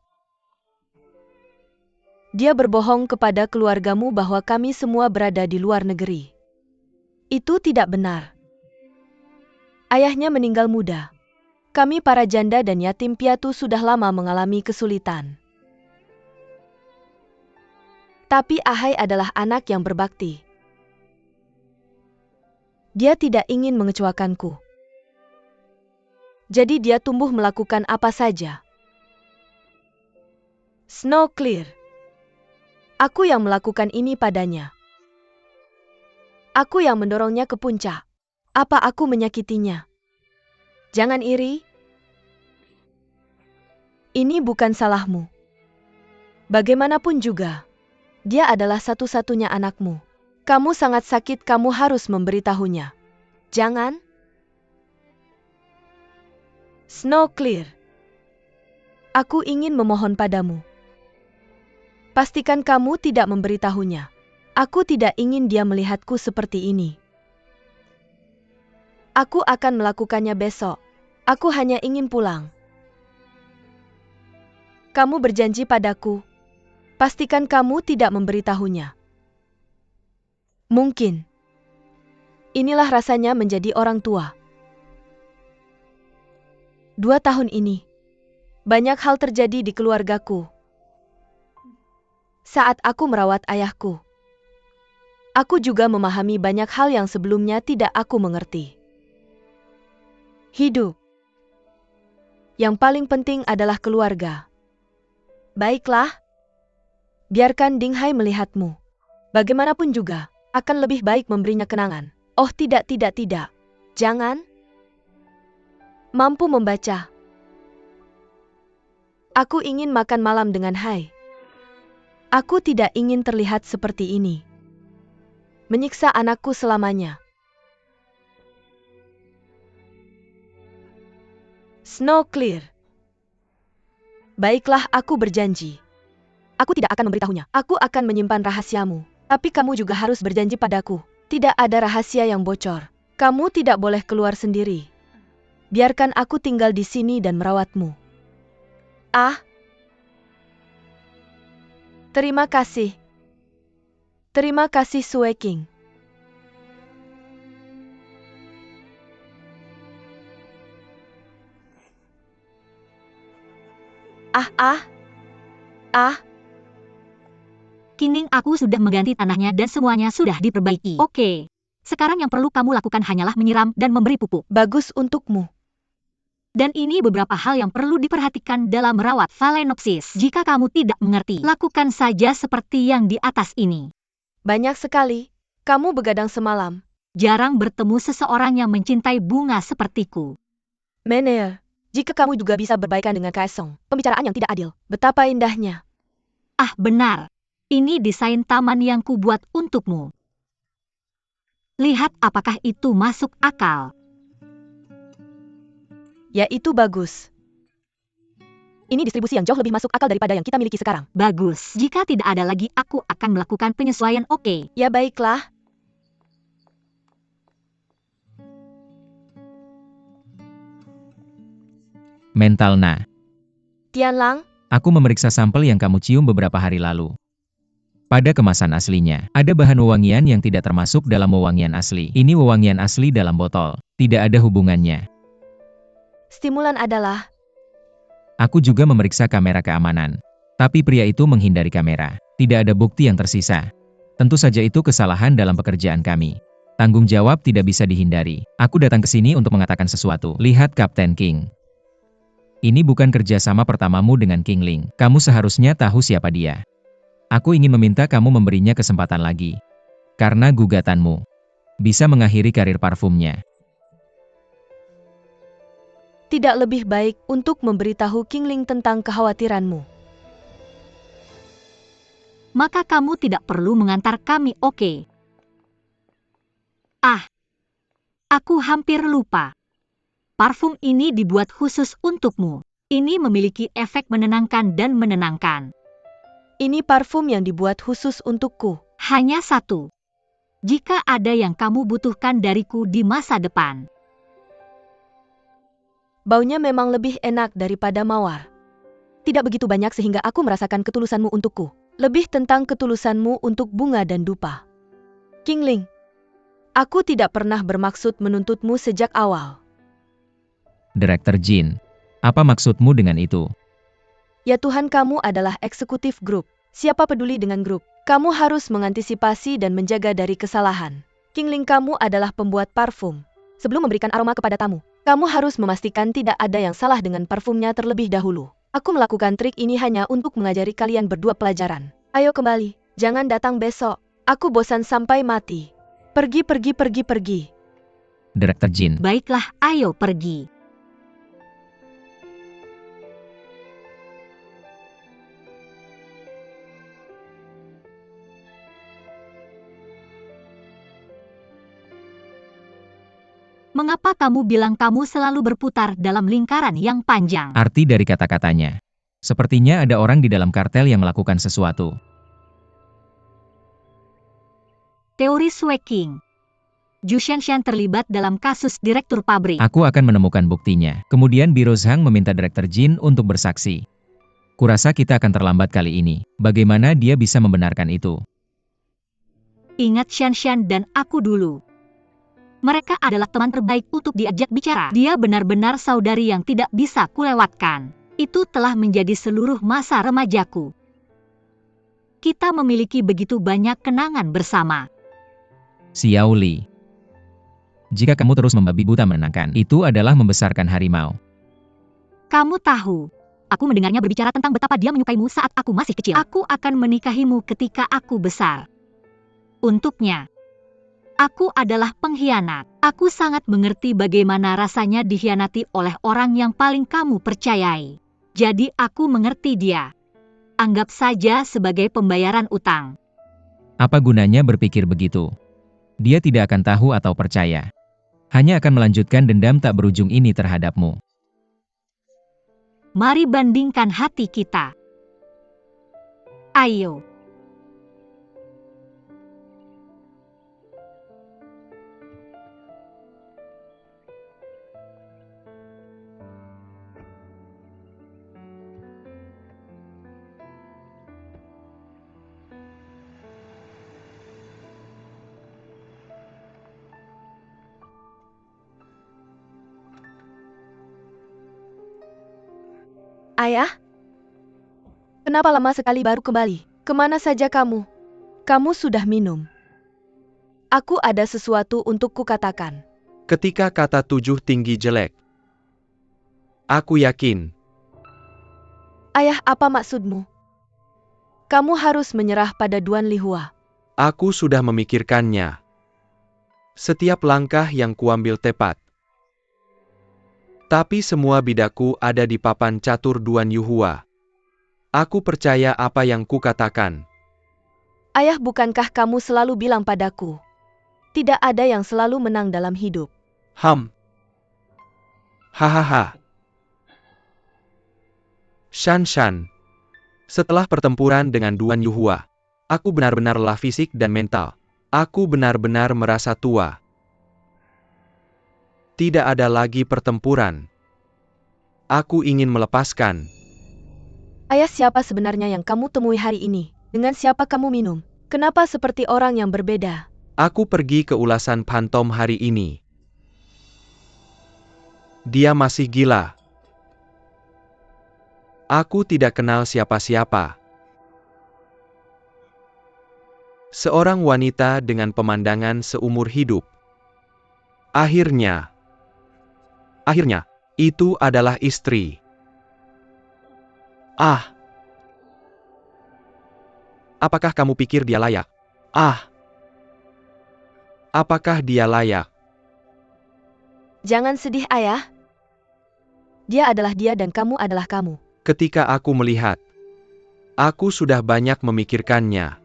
Dia berbohong kepada keluargamu bahwa kami semua berada di luar negeri. Itu tidak benar. Ayahnya meninggal muda. Kami para janda dan yatim piatu sudah lama mengalami kesulitan. Tapi Ahai adalah anak yang berbakti. Dia tidak ingin mengecewakanku. Jadi dia tumbuh melakukan apa saja. Snow Clear. Aku yang melakukan ini padanya. Aku yang mendorongnya ke puncak. Apa aku menyakitinya? Jangan iri. Ini bukan salahmu. Bagaimanapun juga. Dia adalah satu-satunya anakmu. Kamu sangat sakit, kamu harus memberitahunya. Jangan. Snow Clear. Aku ingin memohon padamu. Pastikan kamu tidak memberitahunya. Aku tidak ingin dia melihatku seperti ini. Aku akan melakukannya besok. Aku hanya ingin pulang. Kamu berjanji padaku. Pastikan kamu tidak memberitahunya. Mungkin. Inilah rasanya menjadi orang tua. 2 tahun ini. Banyak hal terjadi di keluargaku. Saat aku merawat ayahku. Aku juga memahami banyak hal yang sebelumnya tidak aku mengerti. Hidup. Yang paling penting adalah keluarga. Baiklah. Biarkan Ding Hai melihatmu. Bagaimanapun juga, akan lebih baik memberinya kenangan. Oh tidak. Jangan. Mampu membaca. Aku ingin makan malam dengan Hai. Aku tidak ingin terlihat seperti ini. Menyiksa anakku selamanya. Snow Clear. Baiklah, aku berjanji. Aku tidak akan memberitahunya. Aku akan menyimpan rahasiamu. Tapi kamu juga harus berjanji padaku. Tidak ada rahasia yang bocor. Kamu tidak boleh keluar sendiri. Biarkan aku tinggal di sini dan merawatmu. Ah. Terima kasih. Terima kasih Sue King. Kini aku sudah mengganti tanahnya dan semuanya sudah diperbaiki. Oke. Sekarang yang perlu kamu lakukan hanyalah menyiram dan memberi pupuk. Bagus untukmu. Dan ini beberapa hal yang perlu diperhatikan dalam merawat Phalaenopsis. Jika kamu tidak mengerti, lakukan saja seperti yang di atas ini. Banyak sekali. Kamu begadang semalam. Jarang bertemu seseorang yang mencintai bunga sepertiku. Mener, jika kamu juga bisa berbaikan dengan Kaesong, pembicaraan yang tidak adil. Betapa indahnya. Ah, benar. Ini desain taman yang kubuat untukmu. Lihat apakah itu masuk akal. Ya, itu bagus. Ini distribusi yang jauh lebih masuk akal daripada yang kita miliki sekarang. Bagus. Jika tidak ada lagi, aku akan melakukan penyesuaian. Oke. Ya baiklah. Mental Na. Tianlang, Aku memeriksa sampel yang kamu cium beberapa hari lalu. Pada kemasan aslinya, ada bahan wewangian yang tidak termasuk dalam wewangian asli. Ini wewangian asli dalam botol. Tidak ada hubungannya. stimulan adalah... Aku juga memeriksa kamera keamanan. Tapi pria itu menghindari kamera. Tidak ada bukti yang tersisa. Tentu saja itu kesalahan dalam pekerjaan kami. Tanggung jawab tidak bisa dihindari. Aku datang ke sini untuk mengatakan sesuatu. Lihat Kapten King. Ini bukan kerjasama pertamamu dengan King Ling. Kamu seharusnya tahu siapa dia. Aku ingin meminta kamu memberinya kesempatan lagi. Karena gugatanmu bisa mengakhiri karir parfumnya. Tidak lebih baik untuk memberitahu King Ling tentang kekhawatiranmu. Maka kamu tidak perlu mengantar kami, oke? Ah, aku hampir lupa. Parfum ini dibuat khusus untukmu. Ini memiliki efek menenangkan dan menenangkan. Ini parfum yang dibuat khusus untukku. Hanya satu. Jika ada yang kamu butuhkan dariku di masa depan. Baunya memang lebih enak daripada mawar. Tidak begitu banyak sehingga aku merasakan ketulusanmu untukku. Lebih tentang ketulusanmu untuk bunga dan dupa. King Ling, aku tidak pernah bermaksud menuntutmu sejak awal. Direktur Jin, apa maksudmu dengan itu? Ya Tuhan, kamu adalah eksekutif grup. Siapa peduli dengan grup? Kamu harus mengantisipasi dan menjaga dari kesalahan. King Ling, kamu adalah pembuat parfum. Sebelum memberikan aroma kepada tamu, kamu harus memastikan tidak ada yang salah dengan parfumnya terlebih dahulu. Aku melakukan trik ini hanya untuk mengajari kalian berdua pelajaran. Ayo kembali, jangan datang besok. Aku bosan sampai mati. Pergi. Direktur Jin, Baiklah, ayo pergi. Mengapa Kenapa kamu bilang kamu selalu berputar dalam lingkaran yang panjang? Arti dari kata-katanya. Sepertinya ada orang di dalam kartel yang melakukan sesuatu. Teori Sweking. Zhu Xianshan terlibat dalam kasus direktur pabrik. Aku akan menemukan buktinya. Kemudian Biro Zhang meminta Direktur Jin untuk bersaksi. Kurasa kita akan terlambat kali ini. Bagaimana dia bisa membenarkan itu? Ingat Xianshan dan aku dulu. Mereka adalah teman terbaik untuk diajak bicara. Dia benar-benar saudari yang tidak bisa kulewatkan. Itu telah menjadi seluruh masa remajaku. Kita memiliki begitu banyak kenangan bersama. Xiao Li. Jika kamu terus membabi buta menenangkan, itu adalah membesarkan harimau. Kamu tahu, aku mendengarnya berbicara tentang betapa dia menyukaimu saat aku masih kecil. Aku akan menikahimu ketika aku besar. Untuknya, aku adalah pengkhianat. Aku sangat mengerti bagaimana rasanya dikhianati oleh orang yang paling kamu percayai. Jadi aku mengerti dia. Anggap saja sebagai pembayaran utang. Apa gunanya berpikir begitu? Dia tidak akan tahu atau percaya. Hanya akan melanjutkan dendam tak berujung ini terhadapmu. Mari bandingkan hati kita. Ayo. Ayah? Kenapa lama sekali baru kembali? Kemana saja kamu? Kamu sudah minum. Aku ada sesuatu untuk kukatakan. Ketika kata 7 tinggi jelek. Aku yakin. Ayah, apa maksudmu? Kamu harus menyerah pada Duan Lihua. Aku sudah memikirkannya. Setiap langkah yang kuambil tepat. Tapi semua bidaku ada di papan catur Duan Yuhua. Aku percaya apa yang kukatakan. Ayah, bukankah kamu selalu bilang padaku? Tidak ada yang selalu menang dalam hidup. Hahaha. Shan. Setelah pertempuran dengan Duan Yuhua, aku benar-benar lelah fisik dan mental. Aku benar-benar merasa tua. Tidak ada lagi pertempuran. Aku ingin melepaskan. Ayah, siapa sebenarnya yang kamu temui hari ini? Dengan siapa kamu minum? Kenapa seperti orang yang berbeda? Aku pergi ke ulasan Phantom hari ini. Dia masih gila. Aku tidak kenal siapa-siapa. Seorang wanita dengan pemandangan seumur hidup. Akhirnya, itu adalah istri. Apakah kamu pikir dia layak? Apakah dia layak? Jangan sedih, Ayah. Dia adalah dia dan kamu adalah kamu. Ketika aku melihat, aku sudah banyak memikirkannya.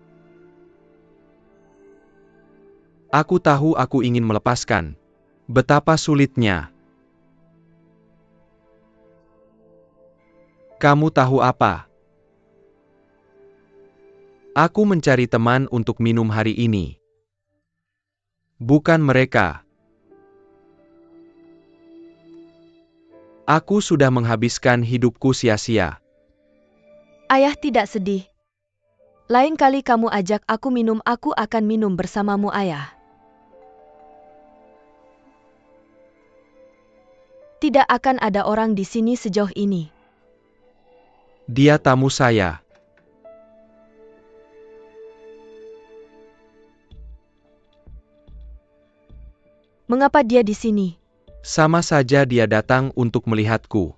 Aku tahu aku ingin melepaskan. Betapa sulitnya. Kamu tahu apa? Aku mencari teman untuk minum hari ini. Bukan mereka. Aku sudah menghabiskan hidupku sia-sia. Ayah, tidak sedih. Lain kali kamu ajak aku minum, aku akan minum bersamamu, Ayah. Tidak akan ada orang di sini sejauh ini. Dia tamu saya. Mengapa dia di sini? Sama saja dia datang untuk melihatku.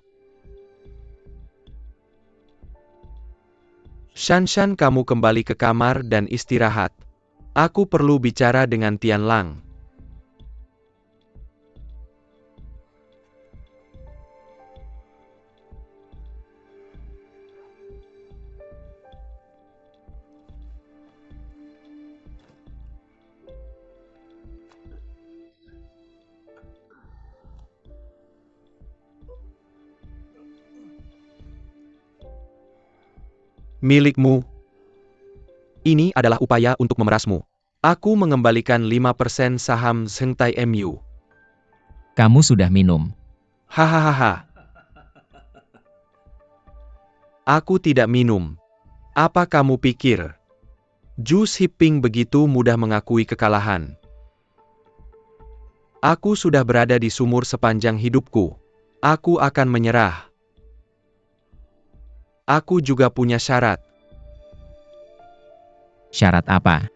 Shan, kamu kembali ke kamar dan istirahat. Aku perlu bicara dengan Tian Lang. Milikmu. Ini adalah upaya untuk memerasmu. Aku mengembalikan 5% saham Zhengtai MU. Kamu sudah minum. Hahaha. Aku tidak minum. Apa kamu pikir? Zhu Xiping begitu mudah mengakui kekalahan. Aku sudah berada di sumur sepanjang hidupku. Aku akan menyerah. Aku juga punya syarat. Syarat apa?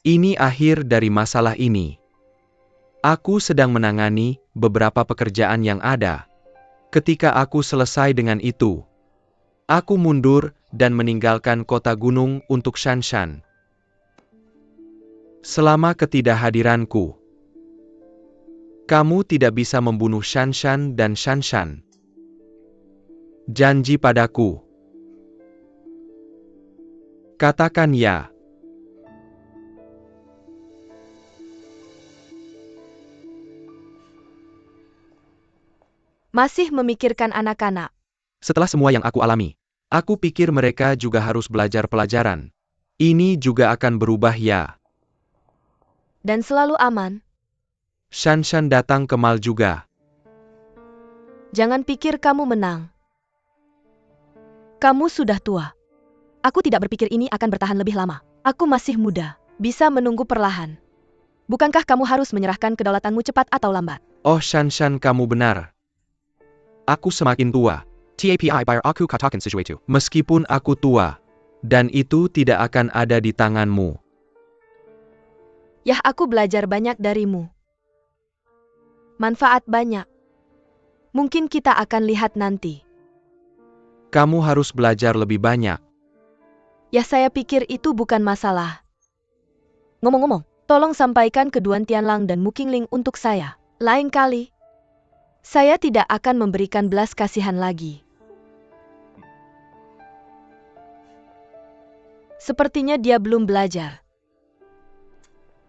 Ini akhir dari masalah ini. Aku sedang menangani beberapa pekerjaan yang ada. Ketika aku selesai dengan itu, aku mundur dan meninggalkan kota gunung untuk Shanshan. Selama ketidakhadiranku, kamu tidak bisa membunuh Shanshan dan Shanshan. Janji padaku. Katakan ya. Masih memikirkan anak-anak. Setelah semua yang aku alami, aku pikir mereka juga harus belajar pelajaran. Ini juga akan berubah ya. Dan selalu aman. Shanshan datang ke Mal juga. Jangan pikir kamu menang. Kamu sudah tua. Aku tidak berpikir ini akan bertahan lebih lama. Aku masih muda, bisa menunggu perlahan. Bukankah kamu harus menyerahkan kedaulatanmu cepat atau lambat? Oh Shanshan, kamu benar. Aku semakin tua. Tapi biar aku katakan sesuatu. Meskipun aku tua, dan itu tidak akan ada di tanganmu. Yah, aku belajar banyak darimu. Manfaat banyak. Mungkin kita akan lihat nanti. Kamu harus belajar lebih banyak. Ya, saya pikir itu bukan masalah. Ngomong-ngomong, tolong sampaikan ke Duan Tianlang dan Mu Qingling untuk saya. Lain kali, saya tidak akan memberikan belas kasihan lagi. Sepertinya dia belum belajar.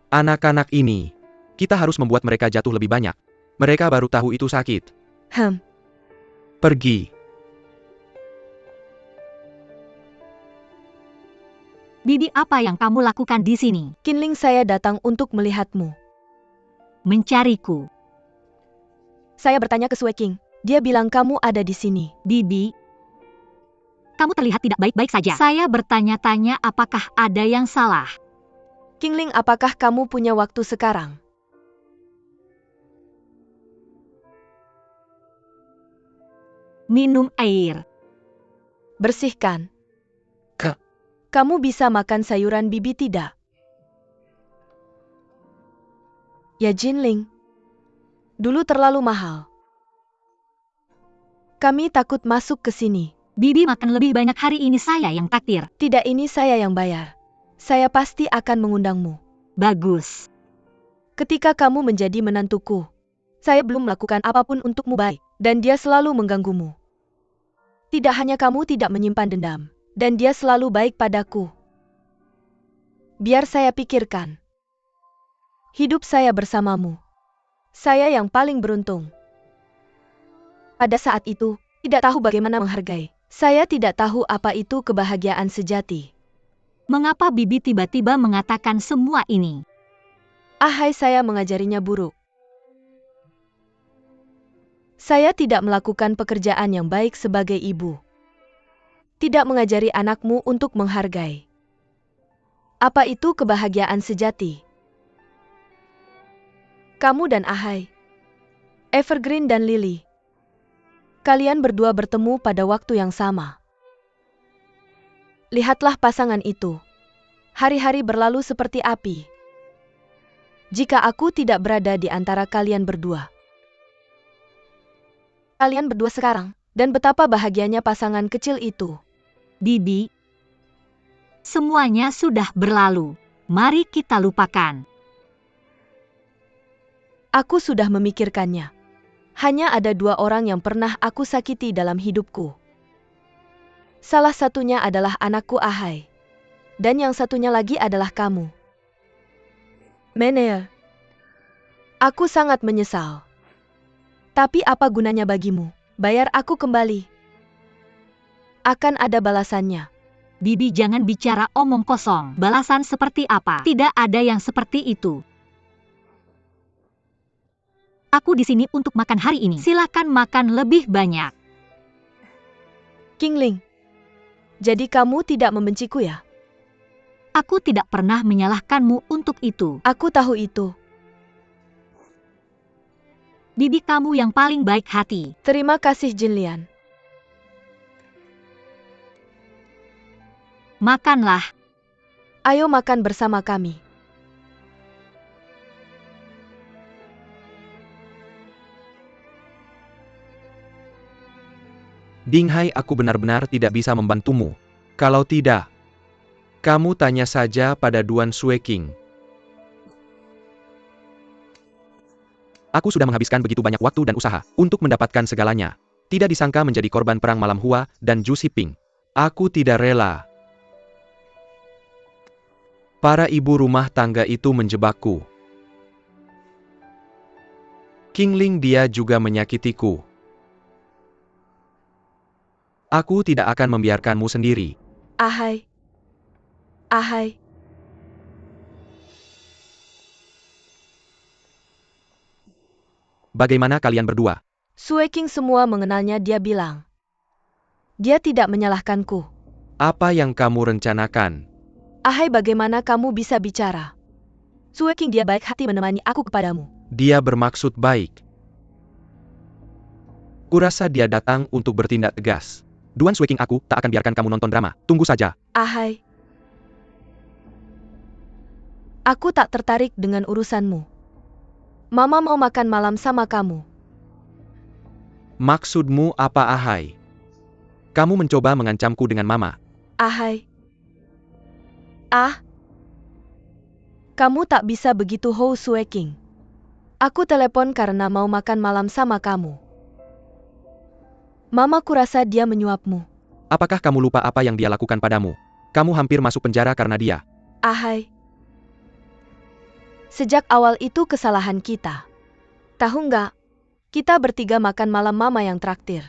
Anak-anak ini, kita harus membuat mereka jatuh lebih banyak. Mereka baru tahu itu sakit. Pergi. Bibi, apa yang kamu lakukan di sini? Qingling, saya datang untuk melihatmu. Mencariku. Saya bertanya ke Sue King. Dia bilang kamu ada di sini. Bibi, kamu terlihat tidak baik-baik saja. Saya bertanya-tanya apakah ada yang salah. Qingling, apakah kamu punya waktu sekarang? Minum air. Bersihkan. Kamu bisa makan sayuran Bibi tidak? Ya Jinling. Dulu terlalu mahal. Kami takut masuk ke sini. Bibi makan lebih banyak hari ini, saya yang takdir. Tidak, ini saya yang bayar. Saya pasti akan mengundangmu. Bagus. Ketika kamu menjadi menantuku, saya belum melakukan apapun untukmu baik, dan dia selalu mengganggumu. Tidak hanya kamu tidak menyimpan dendam, dan dia selalu baik padaku. Biar saya pikirkan. Hidup saya bersamamu. Saya yang paling beruntung. Pada saat itu, tidak tahu bagaimana menghargai. Saya tidak tahu apa itu kebahagiaan sejati. Mengapa Bibi tiba-tiba mengatakan semua ini? Ahai, saya mengajarinya buruk. Saya tidak melakukan pekerjaan yang baik sebagai ibu. Tidak mengajari anakmu untuk menghargai. Apa itu kebahagiaan sejati? Kamu dan Ahai, Evergreen dan Lily, kalian berdua bertemu pada waktu yang sama. Lihatlah pasangan itu. Hari-hari berlalu seperti api. Jika aku tidak berada di antara kalian berdua. Kalian berdua sekarang, dan betapa bahagianya pasangan kecil itu. Bibi, semuanya sudah berlalu. Mari kita lupakan. Aku sudah memikirkannya. Hanya ada 2 orang yang pernah aku sakiti dalam hidupku. Salah satunya adalah anakku Ahai. Dan yang satunya lagi adalah kamu. Menea. Aku sangat menyesal. Tapi apa gunanya bagimu? Bayar aku kembali. Akan ada balasannya. Bibi, jangan bicara omong kosong. Balasan seperti apa? Tidak ada yang seperti itu. Aku di sini untuk makan hari ini. Silakan makan lebih banyak. Qingling, jadi kamu tidak membenciku ya? Aku tidak pernah menyalahkanmu untuk itu. Aku tahu itu. Bibi kamu yang paling baik hati. Terima kasih Jinlian. Makanlah. Ayo makan bersama kami. Dinghai, aku benar-benar tidak bisa membantumu. Kalau tidak, kamu tanya saja pada Duan Sueking. Aku sudah menghabiskan begitu banyak waktu dan usaha untuk mendapatkan segalanya. Tidak disangka menjadi korban perang malam Hua dan Ju Siping. Aku tidak rela. Para ibu rumah tangga itu menjebakku. Qingling, dia juga menyakitiku. Aku tidak akan membiarkanmu sendiri. Ahai. Ahai. Bagaimana kalian berdua? Sueking semua mengenalnya, dia bilang. Dia tidak menyalahkanku. Apa yang kamu rencanakan? Ahai, bagaimana kamu bisa bicara? Sueking, dia baik hati menemani aku kepadamu. Dia bermaksud baik. Kurasa dia datang untuk bertindak tegas. Duan Sueking, aku tak akan biarkan kamu nonton drama. Tunggu saja. Ahai. Aku tak tertarik dengan urusanmu. Mama mau makan malam sama kamu. Maksudmu apa, Ahai? Kamu mencoba mengancamku dengan Mama. Ahai. Kamu tak bisa begitu, Hou Sueking. Aku telepon karena mau makan malam sama kamu. Mama kurasa dia menyuapmu. Apakah kamu lupa apa yang dia lakukan padamu? Kamu hampir masuk penjara karena dia. Ahai. Sejak awal itu kesalahan kita. Tahu nggak? Kita bertiga makan malam Mama yang traktir.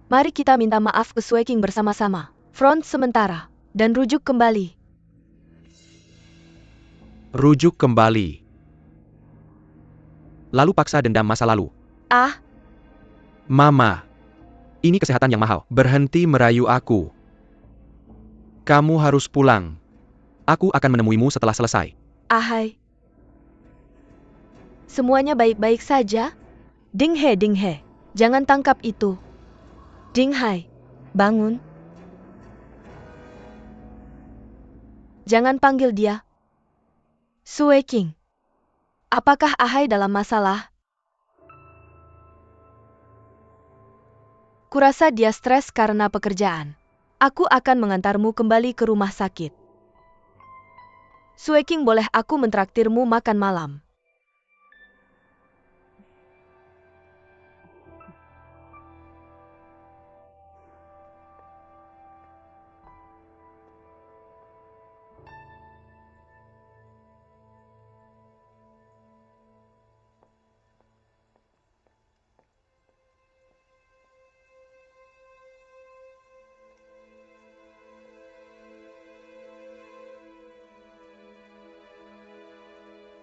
Mari kita minta maaf ke Sueking bersama-sama. Front sementara. Dan rujuk kembali. Rujuk kembali. Lalu paksa dendam masa lalu. Mama. Ini kesehatan yang mahal. Berhenti merayu aku. Kamu harus pulang. Aku akan menemuimu setelah selesai. Ahai. Semuanya baik-baik saja? Dinghe, Dinghe. Jangan tangkap itu. Dinghai. Bangun. Jangan panggil dia. Sueking. Apakah Ahai dalam masalah? Kurasa dia stres karena pekerjaan. Aku akan mengantarmu kembali ke rumah sakit. Sueking, boleh aku mentraktirmu makan malam?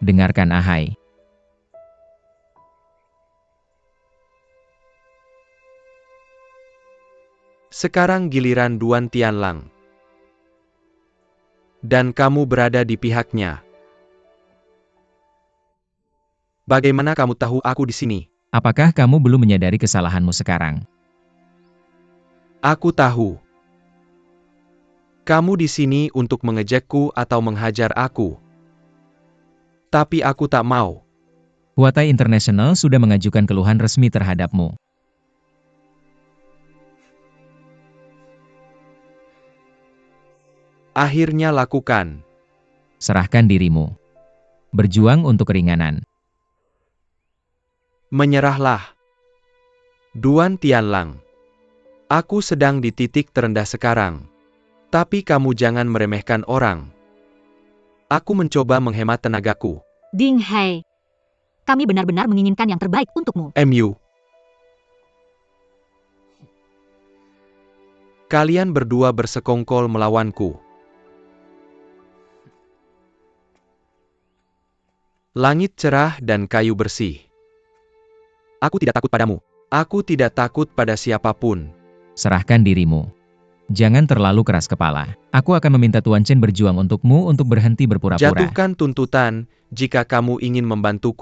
Dengarkan, Ahai. Sekarang giliran Duan Tianlang. Dan kamu berada di pihaknya. Bagaimana kamu tahu aku di sini? Apakah kamu belum menyadari kesalahanmu sekarang? Aku tahu. Kamu di sini untuk mengejekku atau menghajar aku. Tapi aku tak mau. Huatai International sudah mengajukan keluhan resmi terhadapmu. Akhirnya lakukan. Serahkan dirimu. Berjuang untuk keringanan. Menyerahlah. Duan Tianlang. Aku sedang di titik terendah sekarang. Tapi kamu jangan meremehkan orang. Aku mencoba menghemat tenagaku. Dinghai. Kami benar-benar menginginkan yang terbaik untukmu. MU. Kalian berdua bersekongkol melawanku. Langit cerah dan kayu bersih. Aku tidak takut padamu. Aku tidak takut pada siapapun. Serahkan dirimu. Jangan terlalu keras kepala. Aku akan meminta Tuan Chen berjuang untukmu untuk berhenti berpura-pura. Jatuhkan tuntutan jika kamu ingin membantuku.